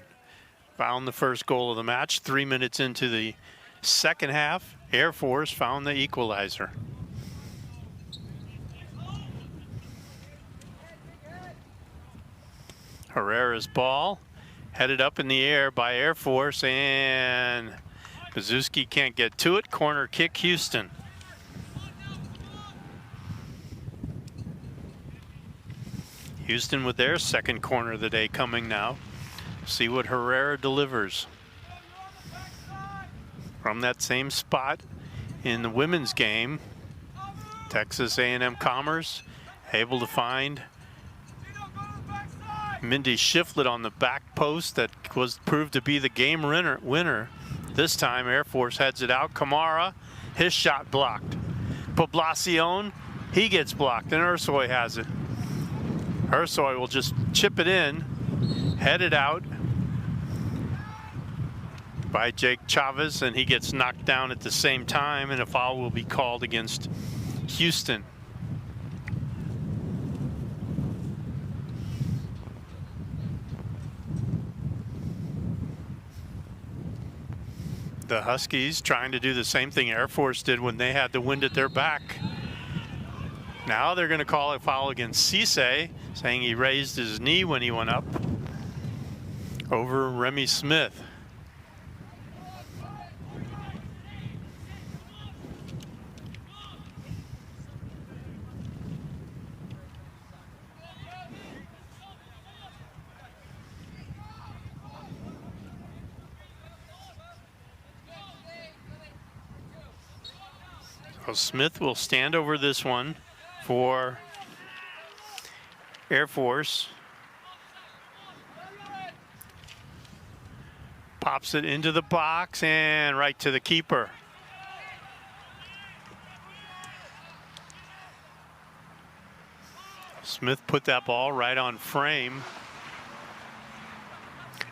found the first goal of the match. 3 minutes into the second half, Air Force found the equalizer. Herrera's ball headed up in the air by Air Force, and Bezuski can't get to it. Corner kick, Houston. Houston with their second corner of the day coming now. See what Herrera delivers. From that same spot in the women's game, Texas A&M Commerce able to find Mindy Shiflett on the back post that was proved to be the game winner. This time Air Force heads it out. Kamara, his shot blocked. Poblacion, he gets blocked, and Ursoy has it. Ursoy will just chip it in, head it out by Jake Chavez, and he gets knocked down at the same time, and a foul will be called against Houston. The Huskies trying to do the same thing Air Force did when they had the wind at their back. Now they're going to call a foul against Cisse, saying he raised his knee when he went up over Remy Smith. So Smith will stand over this one for Air Force. Pops it into the box and right to the keeper. Smith put that ball right on frame.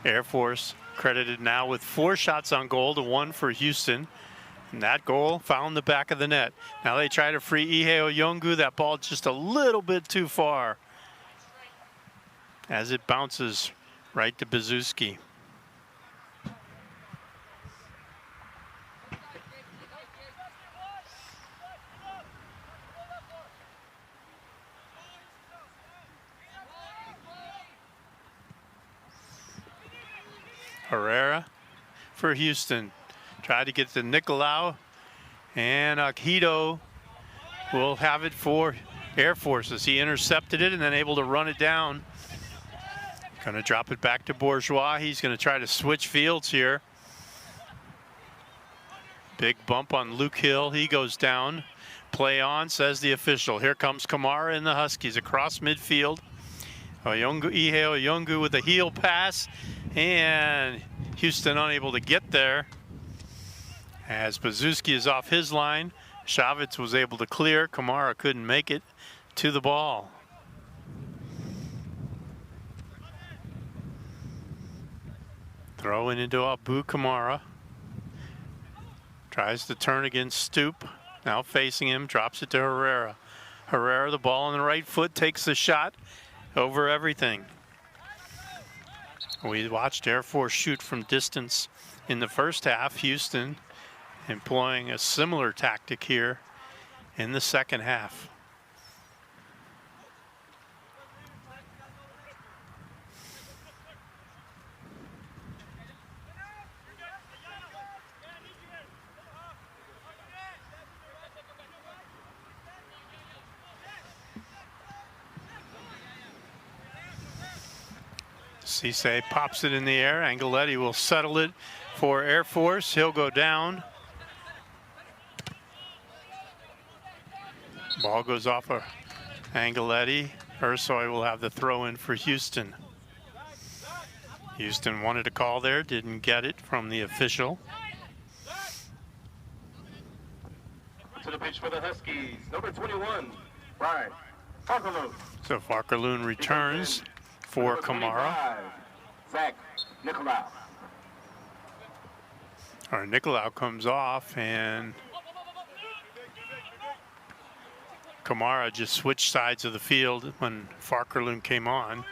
Air Force credited now with 4 shots on goal to 1 for Houston. And that goal found the back of the net. Now they try to free Ihe Oyungu. That ball just a little bit too far as it bounces right to Bezuski. Herrera for Houston. Tried to get to Nicolau, and Akito will have it for Air Force as he intercepted it and then able to run it down. Gonna drop it back to Bourgeois. He's gonna try to switch fields here. Big bump on Luke Hill. He goes down. Play on, says the official. Here comes Kamara and the Huskies across midfield. Ihe Oyungu with a heel pass, and Houston unable to get there. As Bezuski is off his line, Chavez was able to clear. Kamara couldn't make it to the ball. Throwing into Abu Kamara. Tries to turn against Stoop. Now facing him, drops it to Herrera. Herrera, the ball on the right foot, takes the shot over everything. We watched Air Force shoot from distance in the first half. Houston employing a similar tactic here in the second half. Cisse pops it in the air. Angeletti will settle it for Air Force. He'll go down. Ball goes off of Angeletti. Ursoy will have the throw in for Houston. Houston wanted a call there, didn't get it from the official. To the pitch for the Huskies, number 21, Brian Farkaloon. So Farkaloon returns for Kamara. Zach Nicolau. Or Nicolau comes off, and Kamara just switched sides of the field when Farkaloon came on.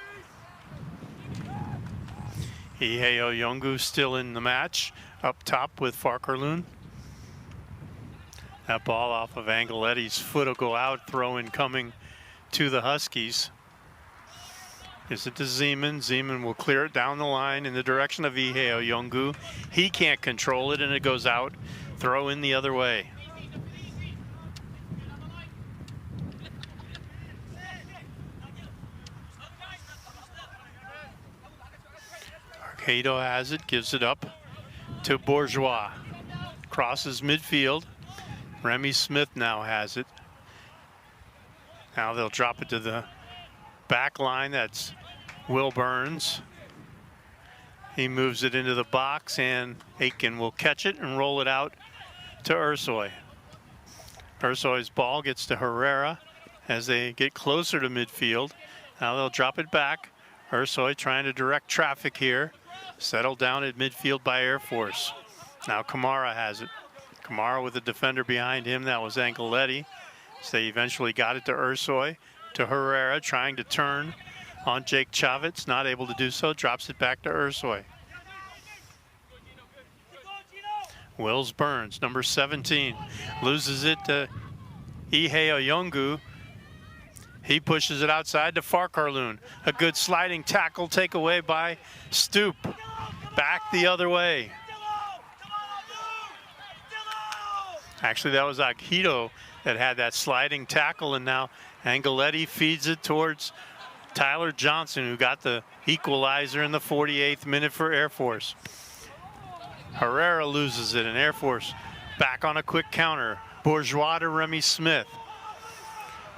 Iheo Yongu still in the match, up top with Farkaloon. That ball off of Angeletti's foot will go out, throw in coming to the Huskies. Gives it to Zeman. Zeman will clear it down the line in the direction of Iheo Yongu. He can't control it, and it goes out. Throw in the other way. Arcado has it, gives it up to Bourgeois. Crosses midfield. Remy Smith now has it. Now they'll drop it to the back line. That's Will Burns. He moves it into the box, and Aiken will catch it and roll it out to Ursoy. Ursoy's ball gets to Herrera as they get closer to midfield. Now they'll drop it back. Ursoy trying to direct traffic here. Settled down at midfield by Air Force. Now Kamara has it. Kamara with the defender behind him. That was Angeletti. So they eventually got it to Ursoy, to Herrera, trying to turn on Jake Chavez. Not able to do so. Drops it back to Ursoy. Wills Burns, number 17, loses it to Iheo Yongu. He pushes it outside to Farkaloon. A good sliding tackle, take away by Stoop. Back the other way. Actually, that was Akito that had that sliding tackle, and now Angeletti feeds it towards Tyler Johnson, who got the equalizer in the 48th minute for Air Force. Herrera loses it, and Air Force back on a quick counter. Bourgeois to Remy Smith.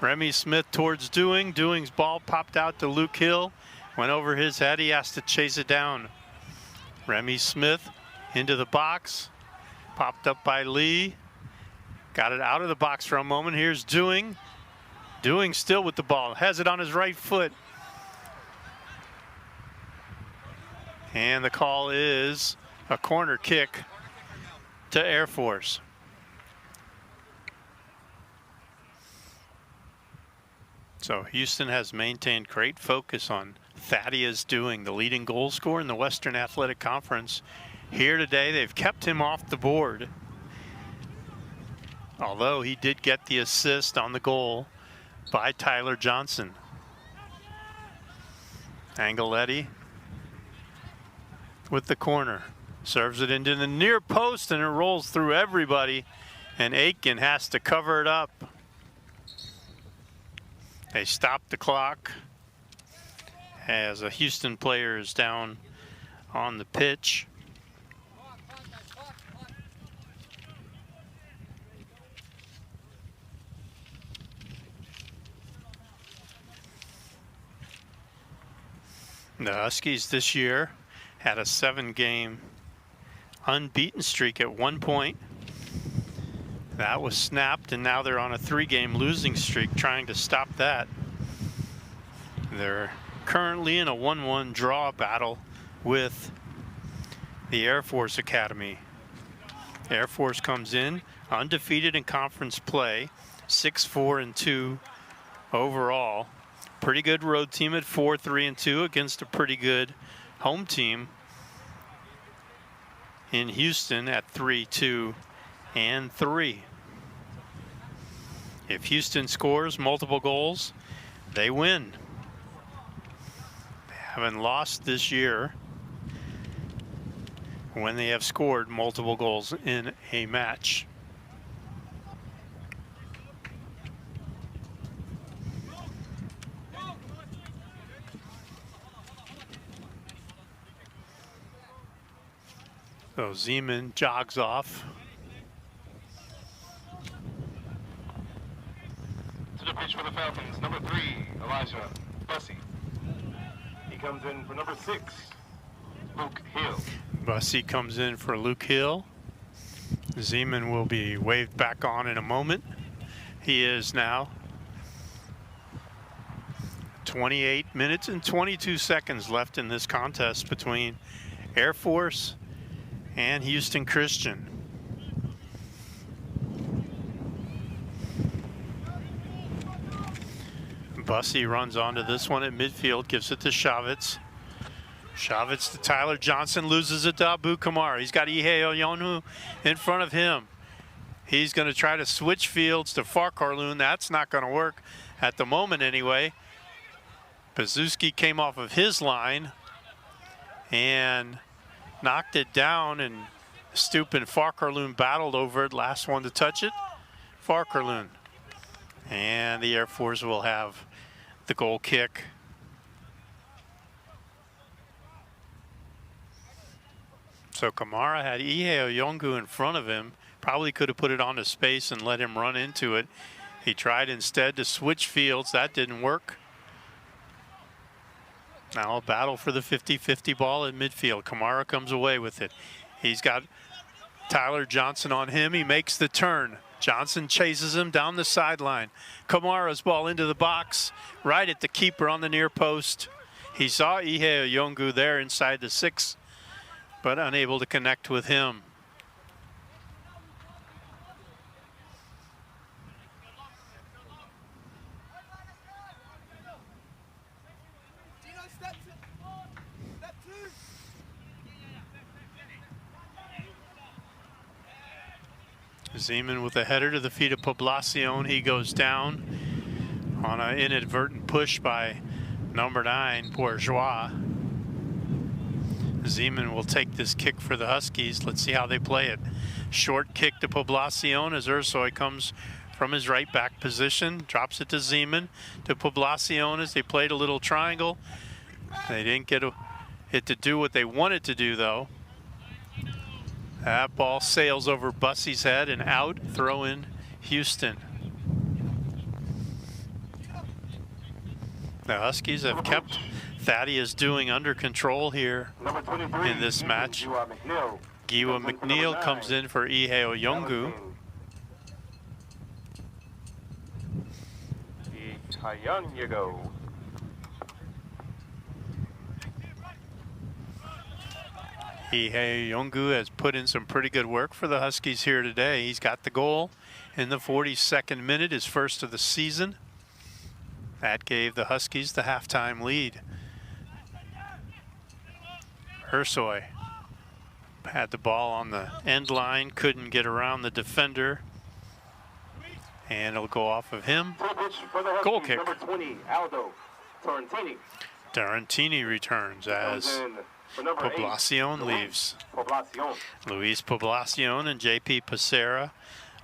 Remy Smith towards Dewing. Dewing's ball popped out to Luke Hill. Went over his head. He has to chase it down. Remy Smith into the box. Popped up by Lee. Got it out of the box for a moment. Here's Dewing. Dewing still with the ball. Has it on his right foot. And the call is a corner kick to Air Force. So Houston has maintained great focus on Thaddeus Dewing, the leading goal scorer in the Western Athletic Conference. Here today, they've kept him off the board. Although he did get the assist on the goal by Tyler Johnson. Angeletti with the corner. Serves it into the near post, and it rolls through everybody, and Aiken has to cover it up. They stop the clock as a Houston player is down on the pitch. The Huskies this year had a 7-game unbeaten streak at one point. That was snapped, and now they're on a 3-game losing streak trying to stop that. They're currently in a 1-1 draw battle with the Air Force Academy. Air Force comes in undefeated in conference play, 6-4-2 overall. Pretty good road team at 4-3-2 against a pretty good home team in Houston at 3-2-3. If Houston scores multiple goals, they win. They haven't lost this year when they have scored multiple goals in a match. So Zeman jogs off. To the pitch for the Falcons, number 3, Elijah Bussey. He comes in for number 6, Luke Hill. Bussey comes in for Luke Hill. Zeman will be waved back on in a moment. He is now. 28 minutes and 22 seconds left in this contest between Air Force and Houston Christian. Bussey runs onto this one at midfield, gives it to Chavez. Chavez to Tyler Johnson, loses it to Abu Kamara. He's got Ihe Oyonu in front of him. He's going to try to switch fields to Farkarloon. That's not going to work at the moment anyway. Pazuski came off of his line and knocked it down, and Stoop and Farkarloon battled over it. Last one to touch it, Farkarloon. And the Air Force will have the goal kick. So Kamara had Ihe Oyongu in front of him. Probably could have put it onto space and let him run into it. He tried instead to switch fields. That didn't work. Now a battle for the 50-50 ball at midfield. Kamara comes away with it. He's got Tyler Johnson on him. He makes the turn. Johnson chases him down the sideline. Kamara's ball into the box, right at the keeper on the near post. He saw Ihe Oyongu there inside the 6, but unable to connect with him. Zeman with a header to the feet of Poblacion. He goes down on an inadvertent push by number 9, Bourgeois. Zeman will take this kick for the Huskies. Let's see how they play it. Short kick to Poblacion as Ursoy comes from his right back position. Drops it to Zeman, to Poblacion as they played a little triangle. They didn't get it to do what they wanted to do though. That ball sails over Bussey's head and out. Throw in Houston. The Huskies have kept Thaddeus Doing under control here in this match. Giwa McNeil comes in for Ihe Oyongu. Itayanyego. Ihe Oyongu has put in some pretty good work for the Huskies here today. He's got the goal in the 42nd minute, his first of the season. That gave the Huskies the halftime lead. Ursoy had the ball on the end line, couldn't get around the defender, and it'll go off of him. Goal kick. Number 20, Aldo Tarantini. Tarantini returns as Poblacion leaves. Luis Poblacion and JP Pacera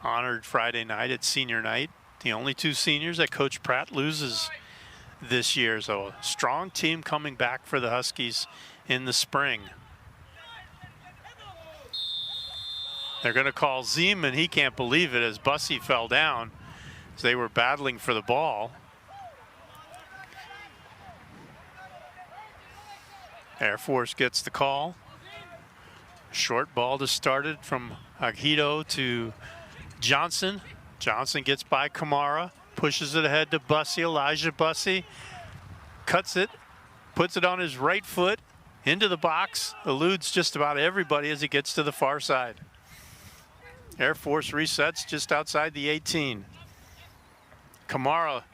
honored Friday night at senior night. The only 2 seniors that Coach Pratt loses this year. So a strong team coming back for the Huskies in the spring. They're going to call Zeman. He can't believe it as Bussey fell down as they were battling for the ball. Air Force gets the call. Short ball to start it from Aguido to Johnson. Johnson gets by Kamara, pushes it ahead to Bussey. Elijah Bussey cuts it, puts it on his right foot into the box, eludes just about everybody as he gets to the far side. Air Force resets just outside the 18. Kamara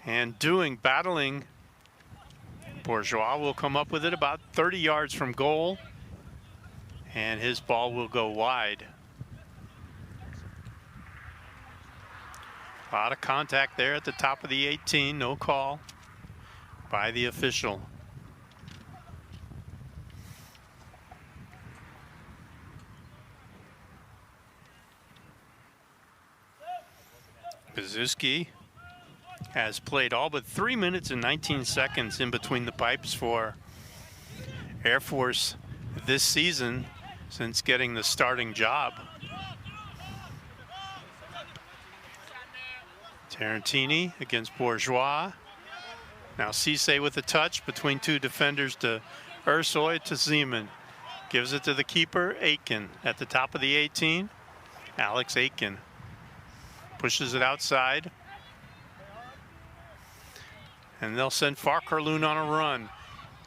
and Doing battling. Bourgeois will come up with it about 30 yards from goal, and his ball will go wide. A lot of contact there at the top of the 18, no call by the official. Pazuski has played all but 3 minutes and 19 seconds in between the pipes for Air Force this season since getting the starting job. Tarantini against Bourgeois. Now Cisse with a touch between two defenders to Ursoy to Zeman. Gives it to the keeper, Aiken, at the top of the 18. Alex Aiken pushes it outside. And they'll send Farkarloon on a run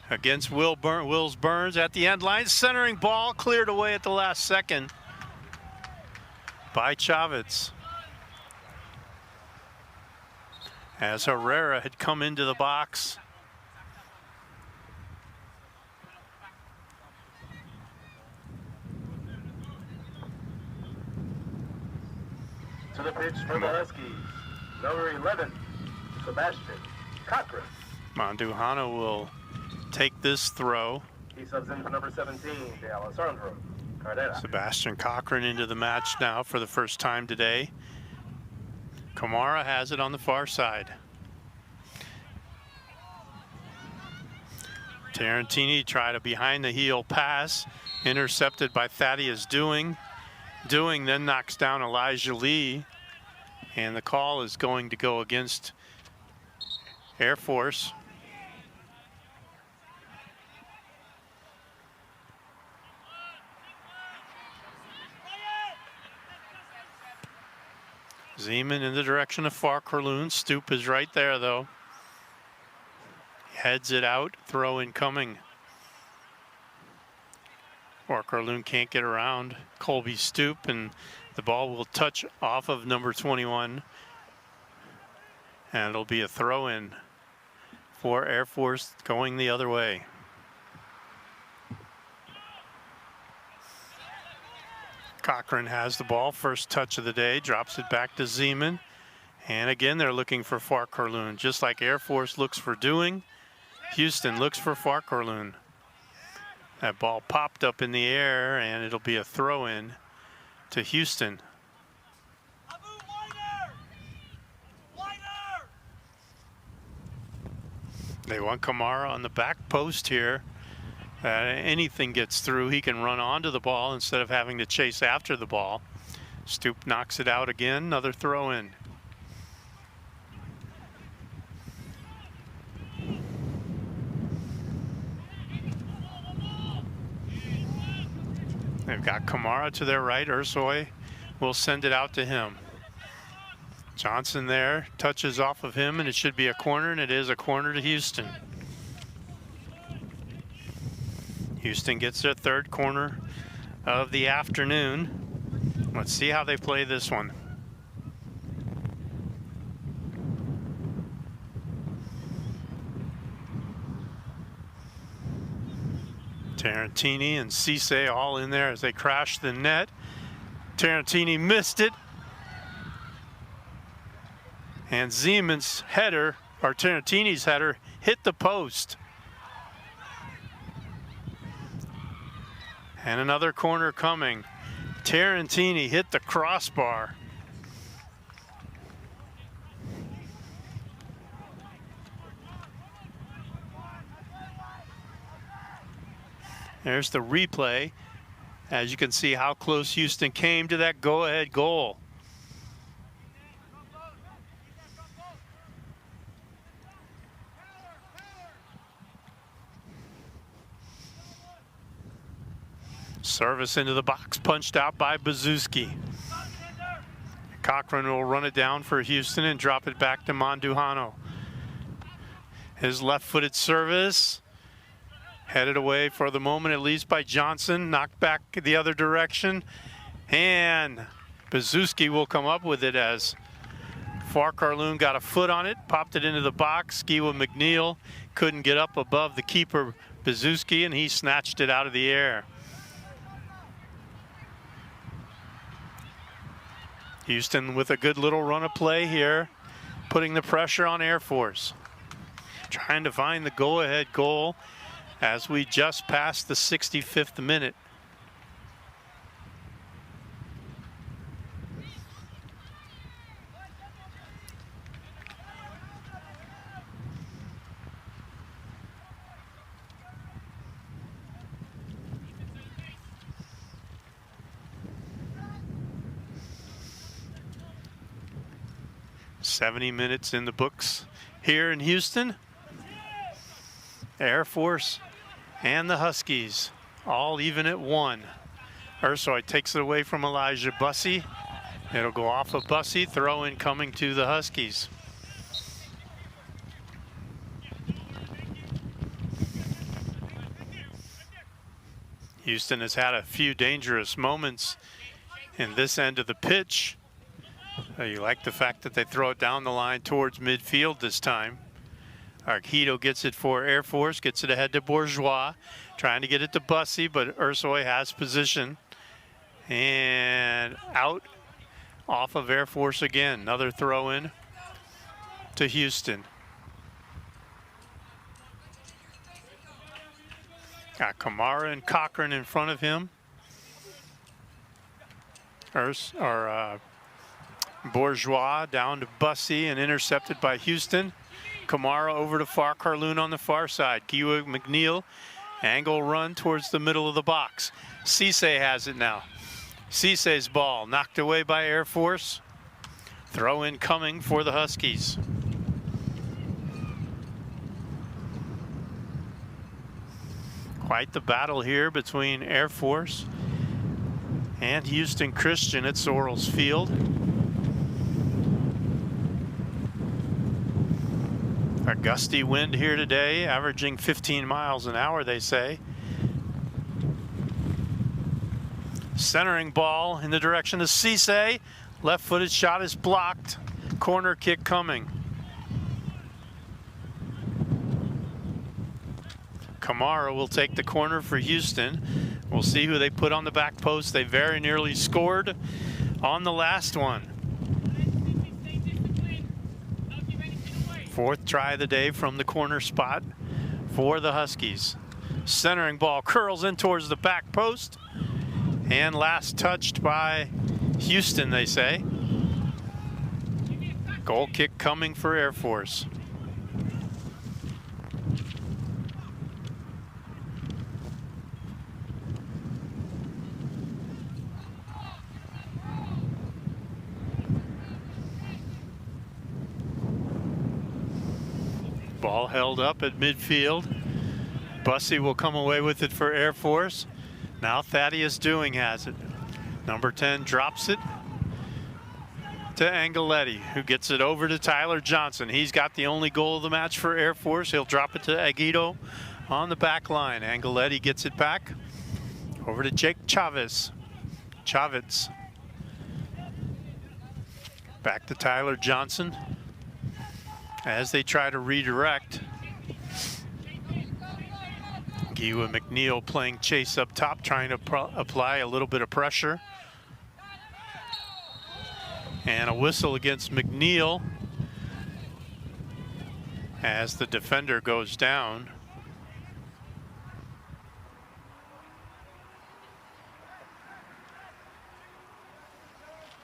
against Wills Burns at the end line. Centering ball cleared away at the last second by Chavez, as Herrera had come into the box. To the pitch for the Huskies, number 11, Sebastian Cochran. Mandujano will take this throw. He subs in for number 17, De Alessandro Carrera. Sebastian Cochran into the match now for the first time today. Kamara has it on the far side. Tarantini tried a behind the heel pass, intercepted by Thaddeus Dewing. Dewing then knocks down Elijah Lee, and the call is going to go against Air Force. Zeman in the direction of Farkarloon. Stoop is right there though. Heads it out, throw incoming. Farkarloon can't get around Colby Stoop, and the ball will touch off of number 21. And it'll be a throw in for Air Force going the other way. Cochran has the ball, first touch of the day, drops it back to Zeman. And again, they're looking for Farkarloon, just like Air Force looks for Dewing. Houston looks for Farkarloon. That ball popped up in the air, and it'll be a throw in to Houston. They want Kamara on the back post here. Anything gets through, he can run onto the ball instead of having to chase after the ball. Stoop knocks it out again, another throw in. They've got Kamara to their right. Ursoy will send it out to him. Johnson there, touches off of him, and it should be a corner, and it is a corner to Houston. Houston gets their third corner of the afternoon. Let's see how they play this one. Tarantini and Cisse all in there as they crash the net. Tarantini missed it. And Zeman's header, or Tarantini's header, hit the post. And another corner coming. Tarantini hit the crossbar. There's the replay, as you can see how close Houston came to that go-ahead goal. Service into the box, punched out by Bazuski. Cochran will run it down for Houston and drop it back to Mandujano. His left-footed service, headed away for the moment, at least by Johnson, knocked back the other direction. And Bazuski will come up with it as Farkarloon got a foot on it, popped it into the box. Skiwa McNeil couldn't get up above the keeper, Bazuski, and he snatched it out of the air. Houston with a good little run of play here, putting the pressure on Air Force. Trying to find the go-ahead goal as we just passed the 65th minute. 70 minutes in the books here in Houston. Air Force and the Huskies all even at 1. Ursoy takes it away from Elijah Bussey. It'll go off of Bussey, throw in coming to the Huskies. Houston has had a few dangerous moments in this end of the pitch. You like the fact that they throw it down the line towards midfield this time. Arquito gets it for Air Force, gets it ahead to Bourgeois, trying to get it to Bussey, but Ursoy has position. And out off of Air Force again. Another throw in to Houston. Got Kamara and Cochran in front of him. Bourgeois down to Bussey and intercepted by Houston. Kamara over to Farkarloon on the far side. Kiwa McNeil, angle run towards the middle of the box. Cisse has it now. Cisse's ball knocked away by Air Force. Throw in coming for the Huskies. Quite the battle here between Air Force and Houston Christian at Sorrells Field. A gusty wind here today, averaging 15 miles an hour, they say. Centering ball in the direction of Cisse. Left-footed shot is blocked. Corner kick coming. Kamara will take the corner for Houston. We'll see who they put on the back post. They very nearly scored on the last one. 4th try of the day from the corner spot for the Huskies. Centering ball curls in towards the back post. And last touched by Houston, they say. Goal kick coming for Air Force. Ball held up at midfield. Bussey will come away with it for Air Force. Now Thaddeus Dewing has it. Number 10 drops it to Angeletti, who gets it over to Tyler Johnson. He's got the only goal of the match for Air Force. He'll drop it to Aguido on the back line. Angeletti gets it back over to Jake Chavez. Back to Tyler Johnson as they try to redirect. Kiwa McNeil playing chase up top, trying to apply a little bit of pressure. And a whistle against McNeil as the defender goes down.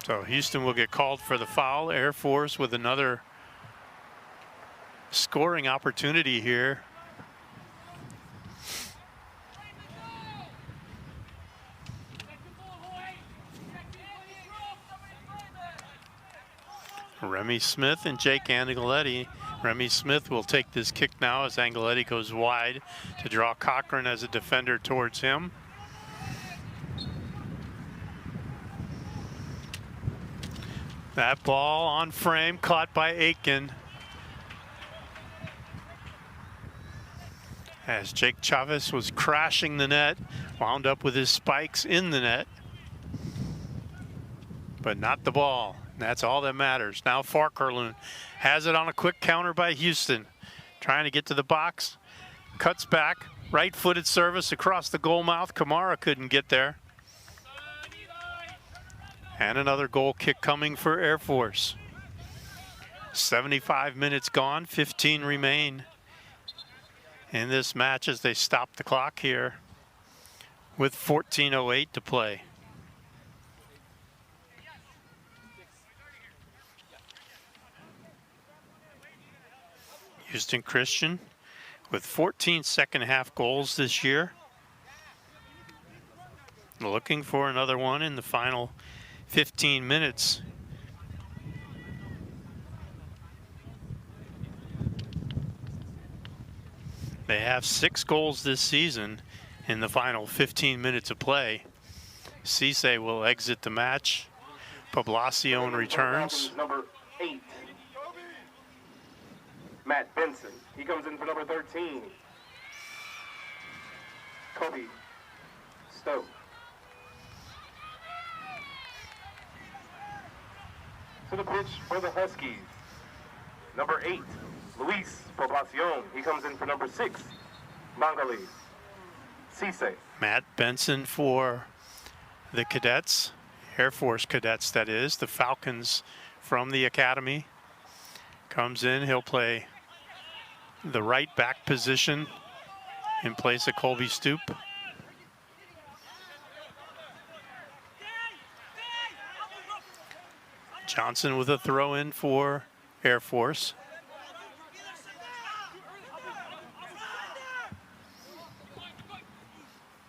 So Houston will get called for the foul. Air Force with another scoring opportunity here. Remy Smith and Jake Angeletti. Remy Smith will take this kick now as Angeletti goes wide to draw Cochran as a defender towards him. That ball on frame, caught by Aitken. As Jake Chavez was crashing the net, wound up with his spikes in the net, but not the ball. That's all that matters. Now Farkarloon has it on a quick counter by Houston. Trying to get to the box. Cuts back. Right-footed service across the goal mouth. Kamara couldn't get there. And another goal kick coming for Air Force. 75 minutes gone. 15 remain in this match as they stop the clock here with 14:08 to play. Houston Christian with 14 second half goals this year. Looking for another one in the final 15 minutes. They have 6 goals this season in the final 15 minutes of play. Cisse will exit the match. Poblacion returns. Number 8, Matt Benson. He comes in for number 13, Kobe Stowe. To the pitch for the Huskies, number 8, Luis Poblacion. He comes in for number 6, Bangali Cisse. Matt Benson for the cadets, Air Force cadets that is, the Falcons from the academy. Comes in, he'll play the right back position in place of Colby Stoop. Johnson with a throw in for Air Force.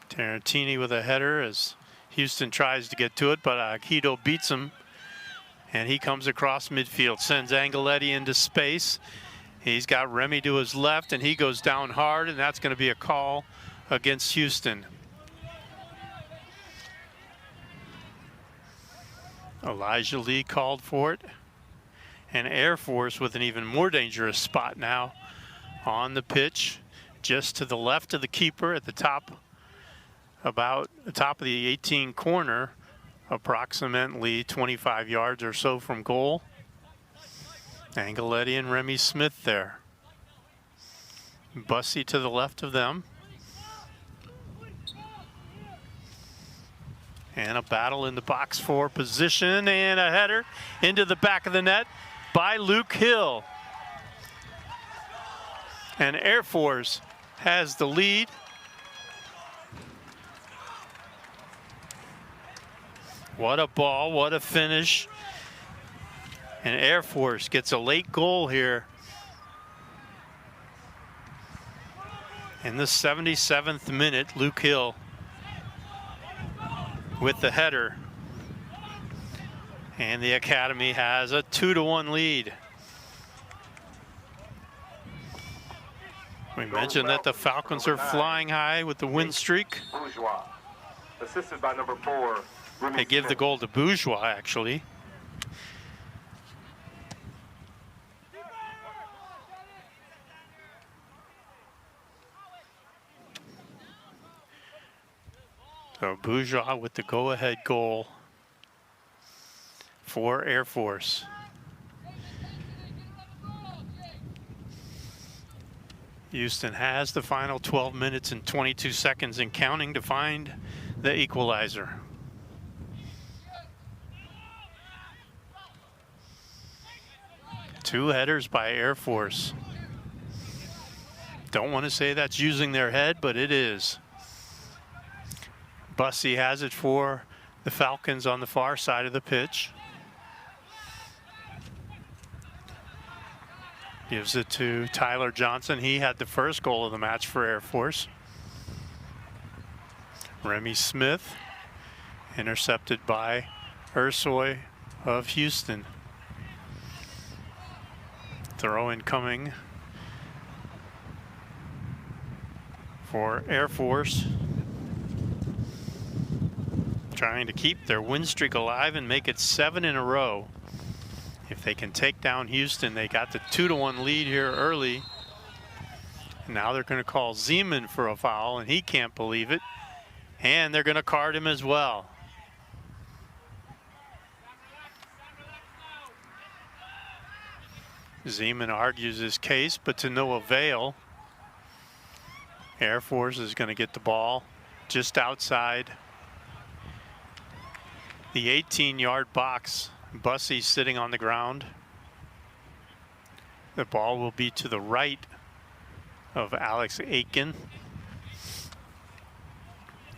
Tarantini with a header as Houston tries to get to it, but Akido beats him. And he comes across midfield, sends Angeletti into space. He's got Remy to his left, and he goes down hard, and that's going to be a call against Houston. Elijah Lee called for it. And Air Force with an even more dangerous spot now on the pitch, just to the left of the keeper at the top, about the top of the 18 corner, approximately 25 yards or so from goal. Angeletti and Remy Smith there. Bussy to the left of them. And a battle in the box for position, and a header into the back of the net by Luke Hill. And Air Force has the lead. What a ball, what a finish. And Air Force gets a late goal here. In the 77th minute, Luke Hill with the header. And the Academy has a 2-1 lead. We mentioned that the Falcons are flying high with the win streak. Bourgeois, assisted by number 4, Remy They give the Smith. goal to Bourgeois, actually. So Bourgeois with the go-ahead goal for Air Force. Houston has the final 12 minutes and 22 seconds and counting to find the equalizer. Two headers by Air Force. Don't want to say that's using their head, but it is. Bussy has it for the Falcons on the far side of the pitch. Gives it to Tyler Johnson. He had the first goal of the match for Air Force. Remy Smith, intercepted by Ursoy of Houston. Throw in coming for Air Force. Trying to keep their win streak alive and make it 7 in a row. If they can take down Houston, they got the 2-1 lead here early. And now they're going to call Zeman for a foul, and he can't believe it. And they're going to card him as well. Zeman argues his case, but to no avail. Air Force is going to get the ball just outside the 18-yard box. Bussy sitting on the ground. The ball will be to the right of Alex Aiken.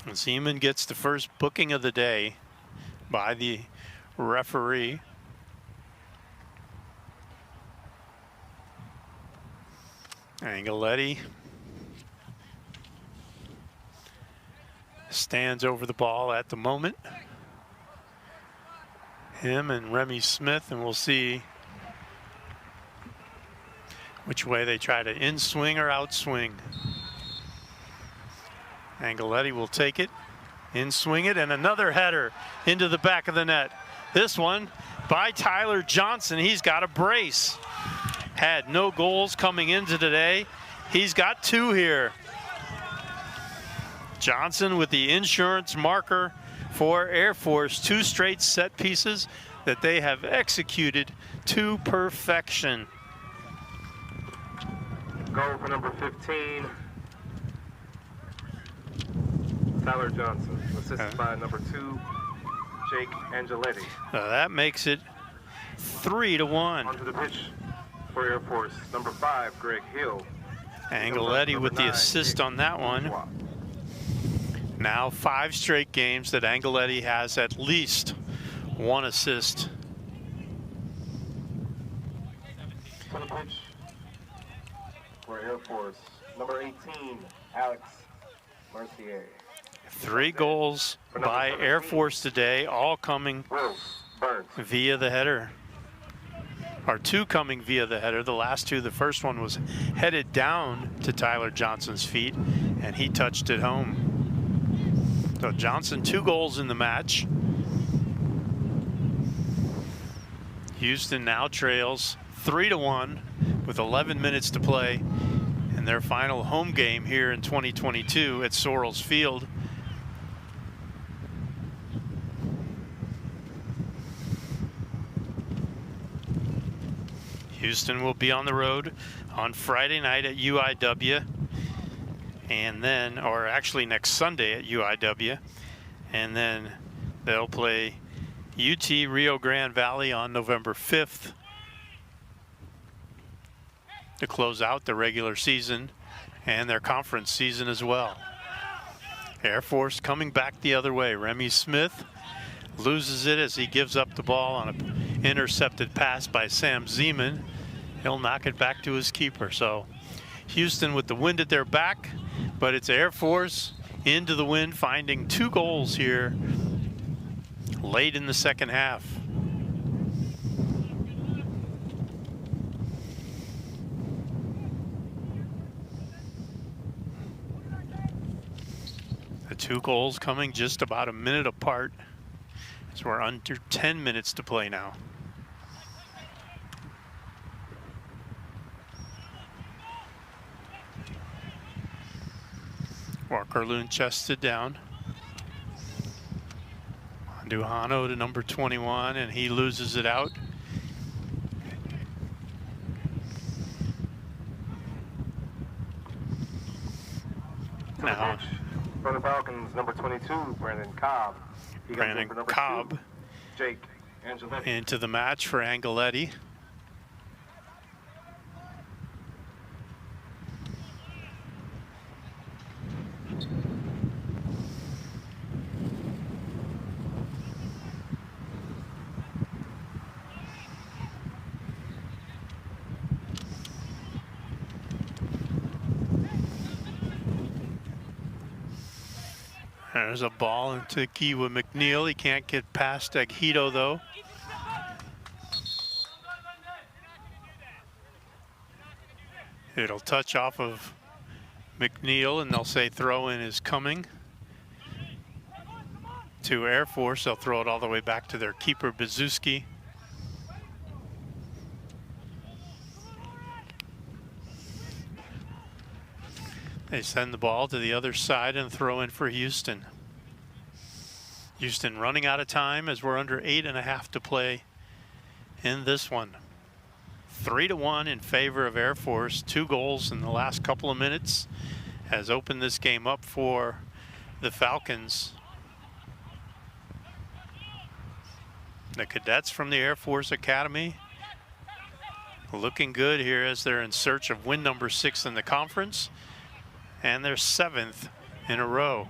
And Zeman gets the first booking of the day by the referee. Angeletti stands over the ball at the moment. Him and Remy Smith, and we'll see which way they try to in-swing or out-swing. Angeletti will take it, in swing it, and another header into the back of the net. This one by Tyler Johnson. He's got a brace. Had no goals coming into today. He's got 2 here. Johnson with the insurance marker for Air Force. 2 straight set pieces that they have executed to perfection. Goal for number 15, Tyler Johnson, assisted by number 2, Jake Angeletti. That makes it 3-1. Onto the pitch for Air Force, number 5, Greg Hill. Angeletti with the 9, assist Nick on that one. Schwab. Now 5 straight games that Angeletti has at least 1 assist. To the pitch for Air Force, number 18, Alex Mercier. 3 goals by Air Force today, all coming Wills Burns. via the header. Or 2 coming via the header. The last 2, the first one was headed down to Tyler Johnson's feet, and he touched it home. So Johnson, 2 goals in the match. Houston now trails 3-1 with 11 minutes to play in their final home game here in 2022 at Sorrells Field. Houston will be on the road on Friday night at UIW, and then, or actually next Sunday at UIW, and then they'll play UT Rio Grande Valley on November 5th to close out the regular season and their conference season as well. Air Force coming back the other way. Remy Smith loses it as he gives up the ball on an intercepted pass by Sam Zeman. He'll knock it back to his keeper. So Houston with the wind at their back, but it's Air Force into the wind, finding 2 goals here late in the second half. The 2 goals coming just about a minute apart, as we're under 10 minutes to play now. Walker Loon chested down. Duhano to number 21, and he loses it out. Now, for the Falcons, number 22, Brandon Cobb. He comes in Brandon for number Cobb 2, Jake Angeletti. into the match for Angeletti. There's a ball into Kiwa McNeil. He can't get past Aguido though. It'll touch off of McNeil, and they'll say throw in is coming to Air Force. They'll throw it all the way back to their keeper, Bezuski. They send the ball to the other side and throw in for Houston. Houston running out of time as we're under 8.5 to play in this one. 3-1 in favor of Air Force. 2 goals in the last couple of minutes has opened this game up for the Falcons. The cadets from the Air Force Academy looking good here as they're in search of win number 6 in the conference, and their 7th in a row.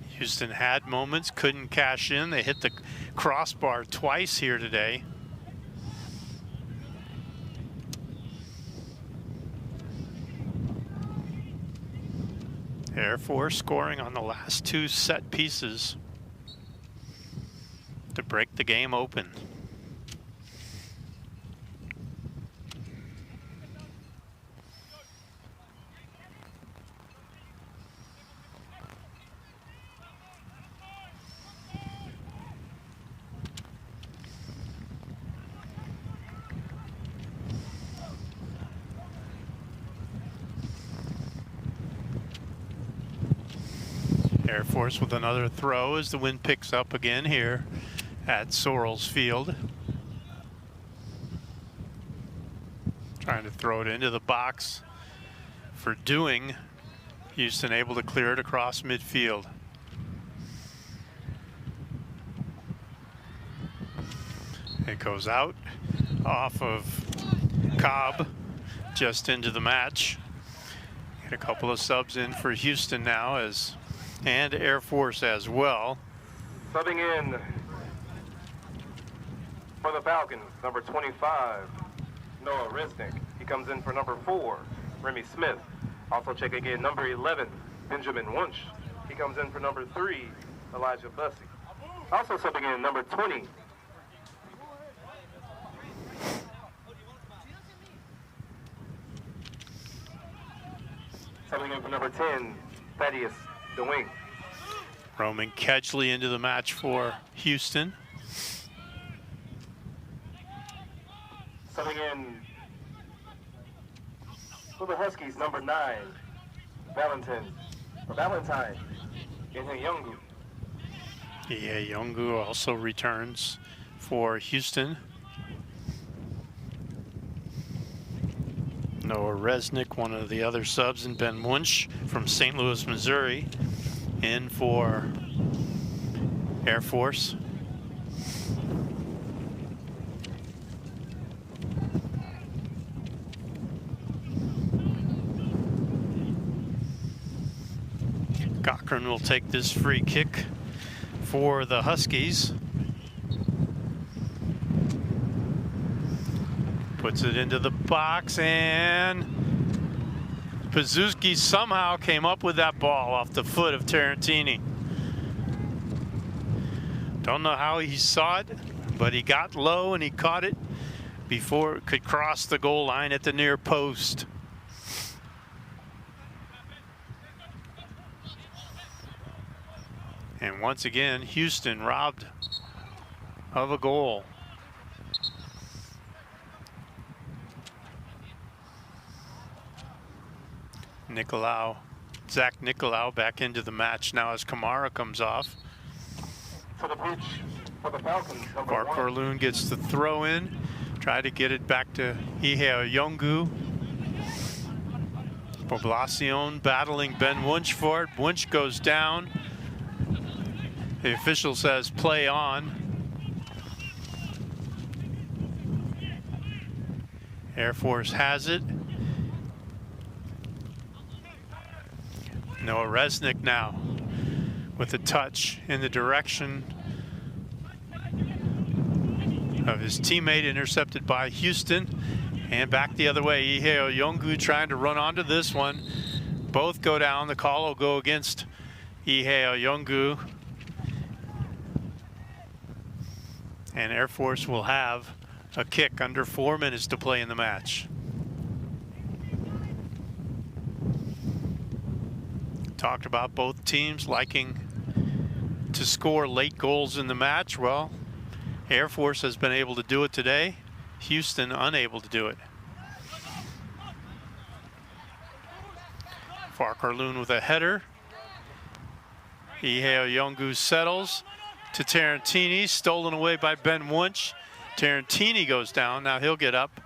Houston had moments, couldn't cash in. They hit the crossbar twice here today. Air Force scoring on the last 2 set pieces. to break the game open. Air Force with another throw as the wind picks up again here at Sorrells Field. Trying to throw it into the box for Doing. Houston able to clear it across midfield. It goes out off of Cobb just into the match. Get a couple of subs in for Houston now and Air Force as well. Subbing in for the Falcons, number 25, Noah Resnick. He comes in for number 4, Remy Smith. Also checking in number 11, Benjamin Wunsch. He comes in for number 3, Elijah Bussey. Also subbing in number 20, subbing in for number 10, Thaddeus DeWing. Roman Kedgley into the match for Houston. Subbing in for the Huskies, number 9, Valentine Iheyungu. Iheyungu also returns for Houston. Noah Resnick, one of the other subs, and Ben Wunsch from St. Louis, Missouri, in for Air Force. Cochran will take this free kick for the Huskies. Puts it into the box, and Pazuski somehow came up with that ball off the foot of Tarantini. Don't know how he saw it, but he got low and he caught it before it could cross the goal line at the near post. And once again, Houston robbed of a goal. Zach Nicolau back into the match now as Kamara comes off. To the pitch for the Falcons, number Clark 1. Corloon gets the throw in. Try to get it back to Iheyungu. Poblacion battling Ben Wunsch for it. Wunsch goes down. The official says play on. Air Force has it. Noah Resnick now with a touch in the direction of his teammate, intercepted by Houston, and back the other way. Iheyungu trying to run onto this one. Both go down. The call will go against Iheyungu. And Air Force will have a kick under 4 minutes to play in the match. Talked about both teams liking to score late goals in the match. Well, Air Force has been able to do it today. Houston unable to do it. Farkarloon with a header. Iheyungu settles to Tarantini, stolen away by Ben Wunsch. Tarantini goes down, now he'll get up.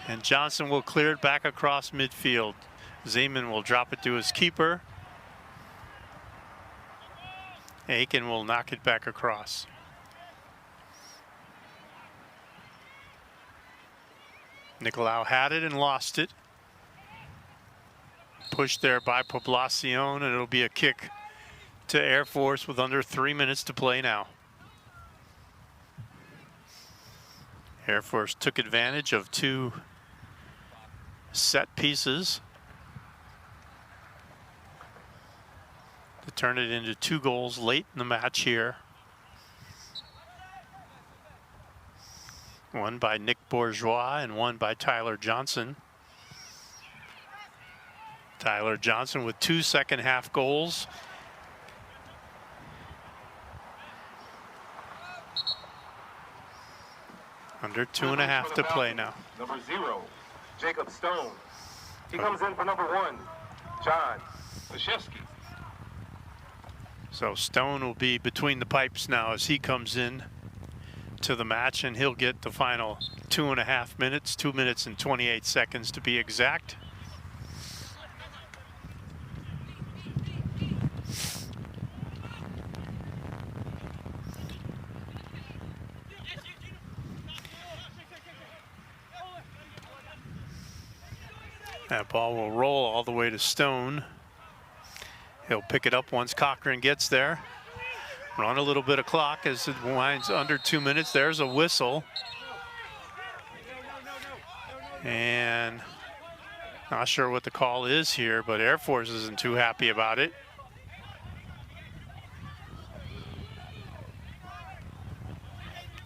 And Johnson will clear it back across midfield. Zeman will drop it to his keeper. Aiken will knock it back across. Nicolau had it and lost it. Pushed there by Poblacion, and it'll be a kick to Air Force with under 3 minutes to play now. Air Force took advantage of 2 set pieces to turn it into 2 goals late in the match here. One by Nick Bourgeois and one by Tyler Johnson. Tyler Johnson with 2 second-half goals. Under 2.5 to play now. Number 0, Jacob Stone. He comes in for number 1, John Washewski. So Stone will be between the pipes now as he comes in to the match, and he'll get the final 2.5 minutes, 2 minutes and 28 seconds to be exact. That ball will roll all the way to Stone. He'll pick it up once Cochran gets there. Run a little bit of clock as it winds under 2 minutes. There's a whistle. And not sure what the call is here, but Air Force isn't too happy about it.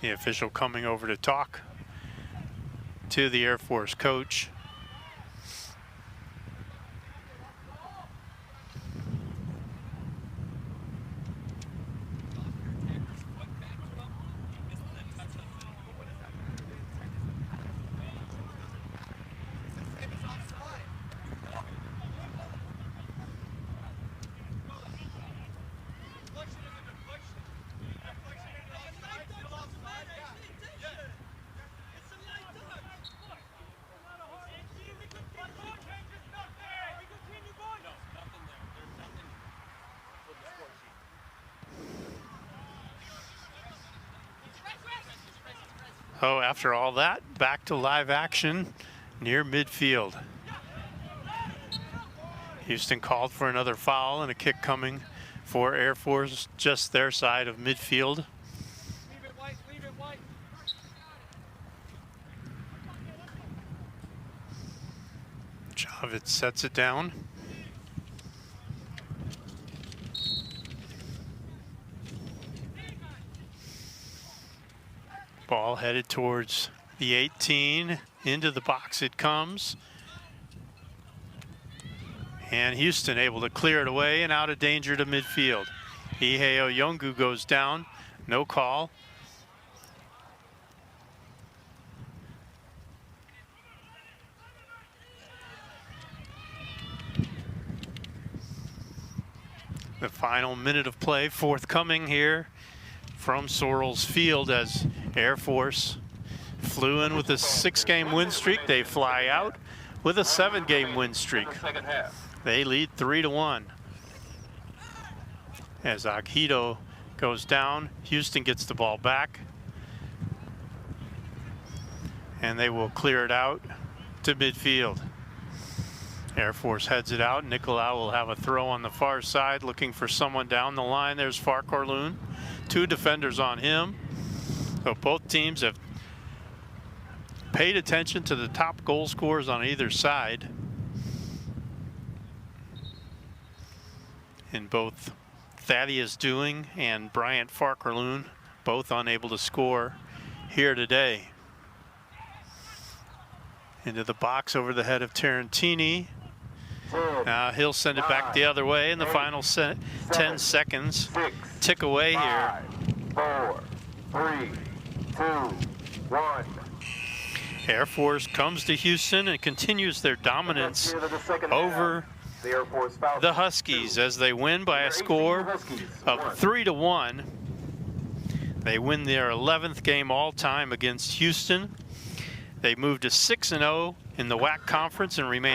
The official coming over to talk to the Air Force coach. So after all that, back to live action near midfield. Houston called for another foul and a kick coming for Air Force, just their side of midfield. Javits sets it down. Ball headed towards the 18. Into the box it comes. And Houston able to clear it away and out of danger to midfield. Iheo Yongu goes down. No call. The final minute of play forthcoming here from Sorrells Field as Air Force flew in with a 6-game win streak. They fly out with a 7-game win streak. They lead 3-1. As Akito goes down, Houston gets the ball back. And they will clear it out to midfield. Air Force heads it out. Nicolau will have a throw on the far side, looking for someone down the line. There's Farquharloon. 2 defenders on him. So both teams have paid attention to the top goal scorers on either side. And both Thaddeus Dewing and Bryant Farquharloon, both unable to score here today. Into the box over the head of Tarantini. Now he'll send it back the other way in the final 10 seconds. Tick away here. 4, 3, 2, 1. Air Force comes to Houston and continues their dominance over the Huskies as they win by a score of 3-1. They win their 11th game all time against Houston. They move to 6-0 in the WAC conference and remain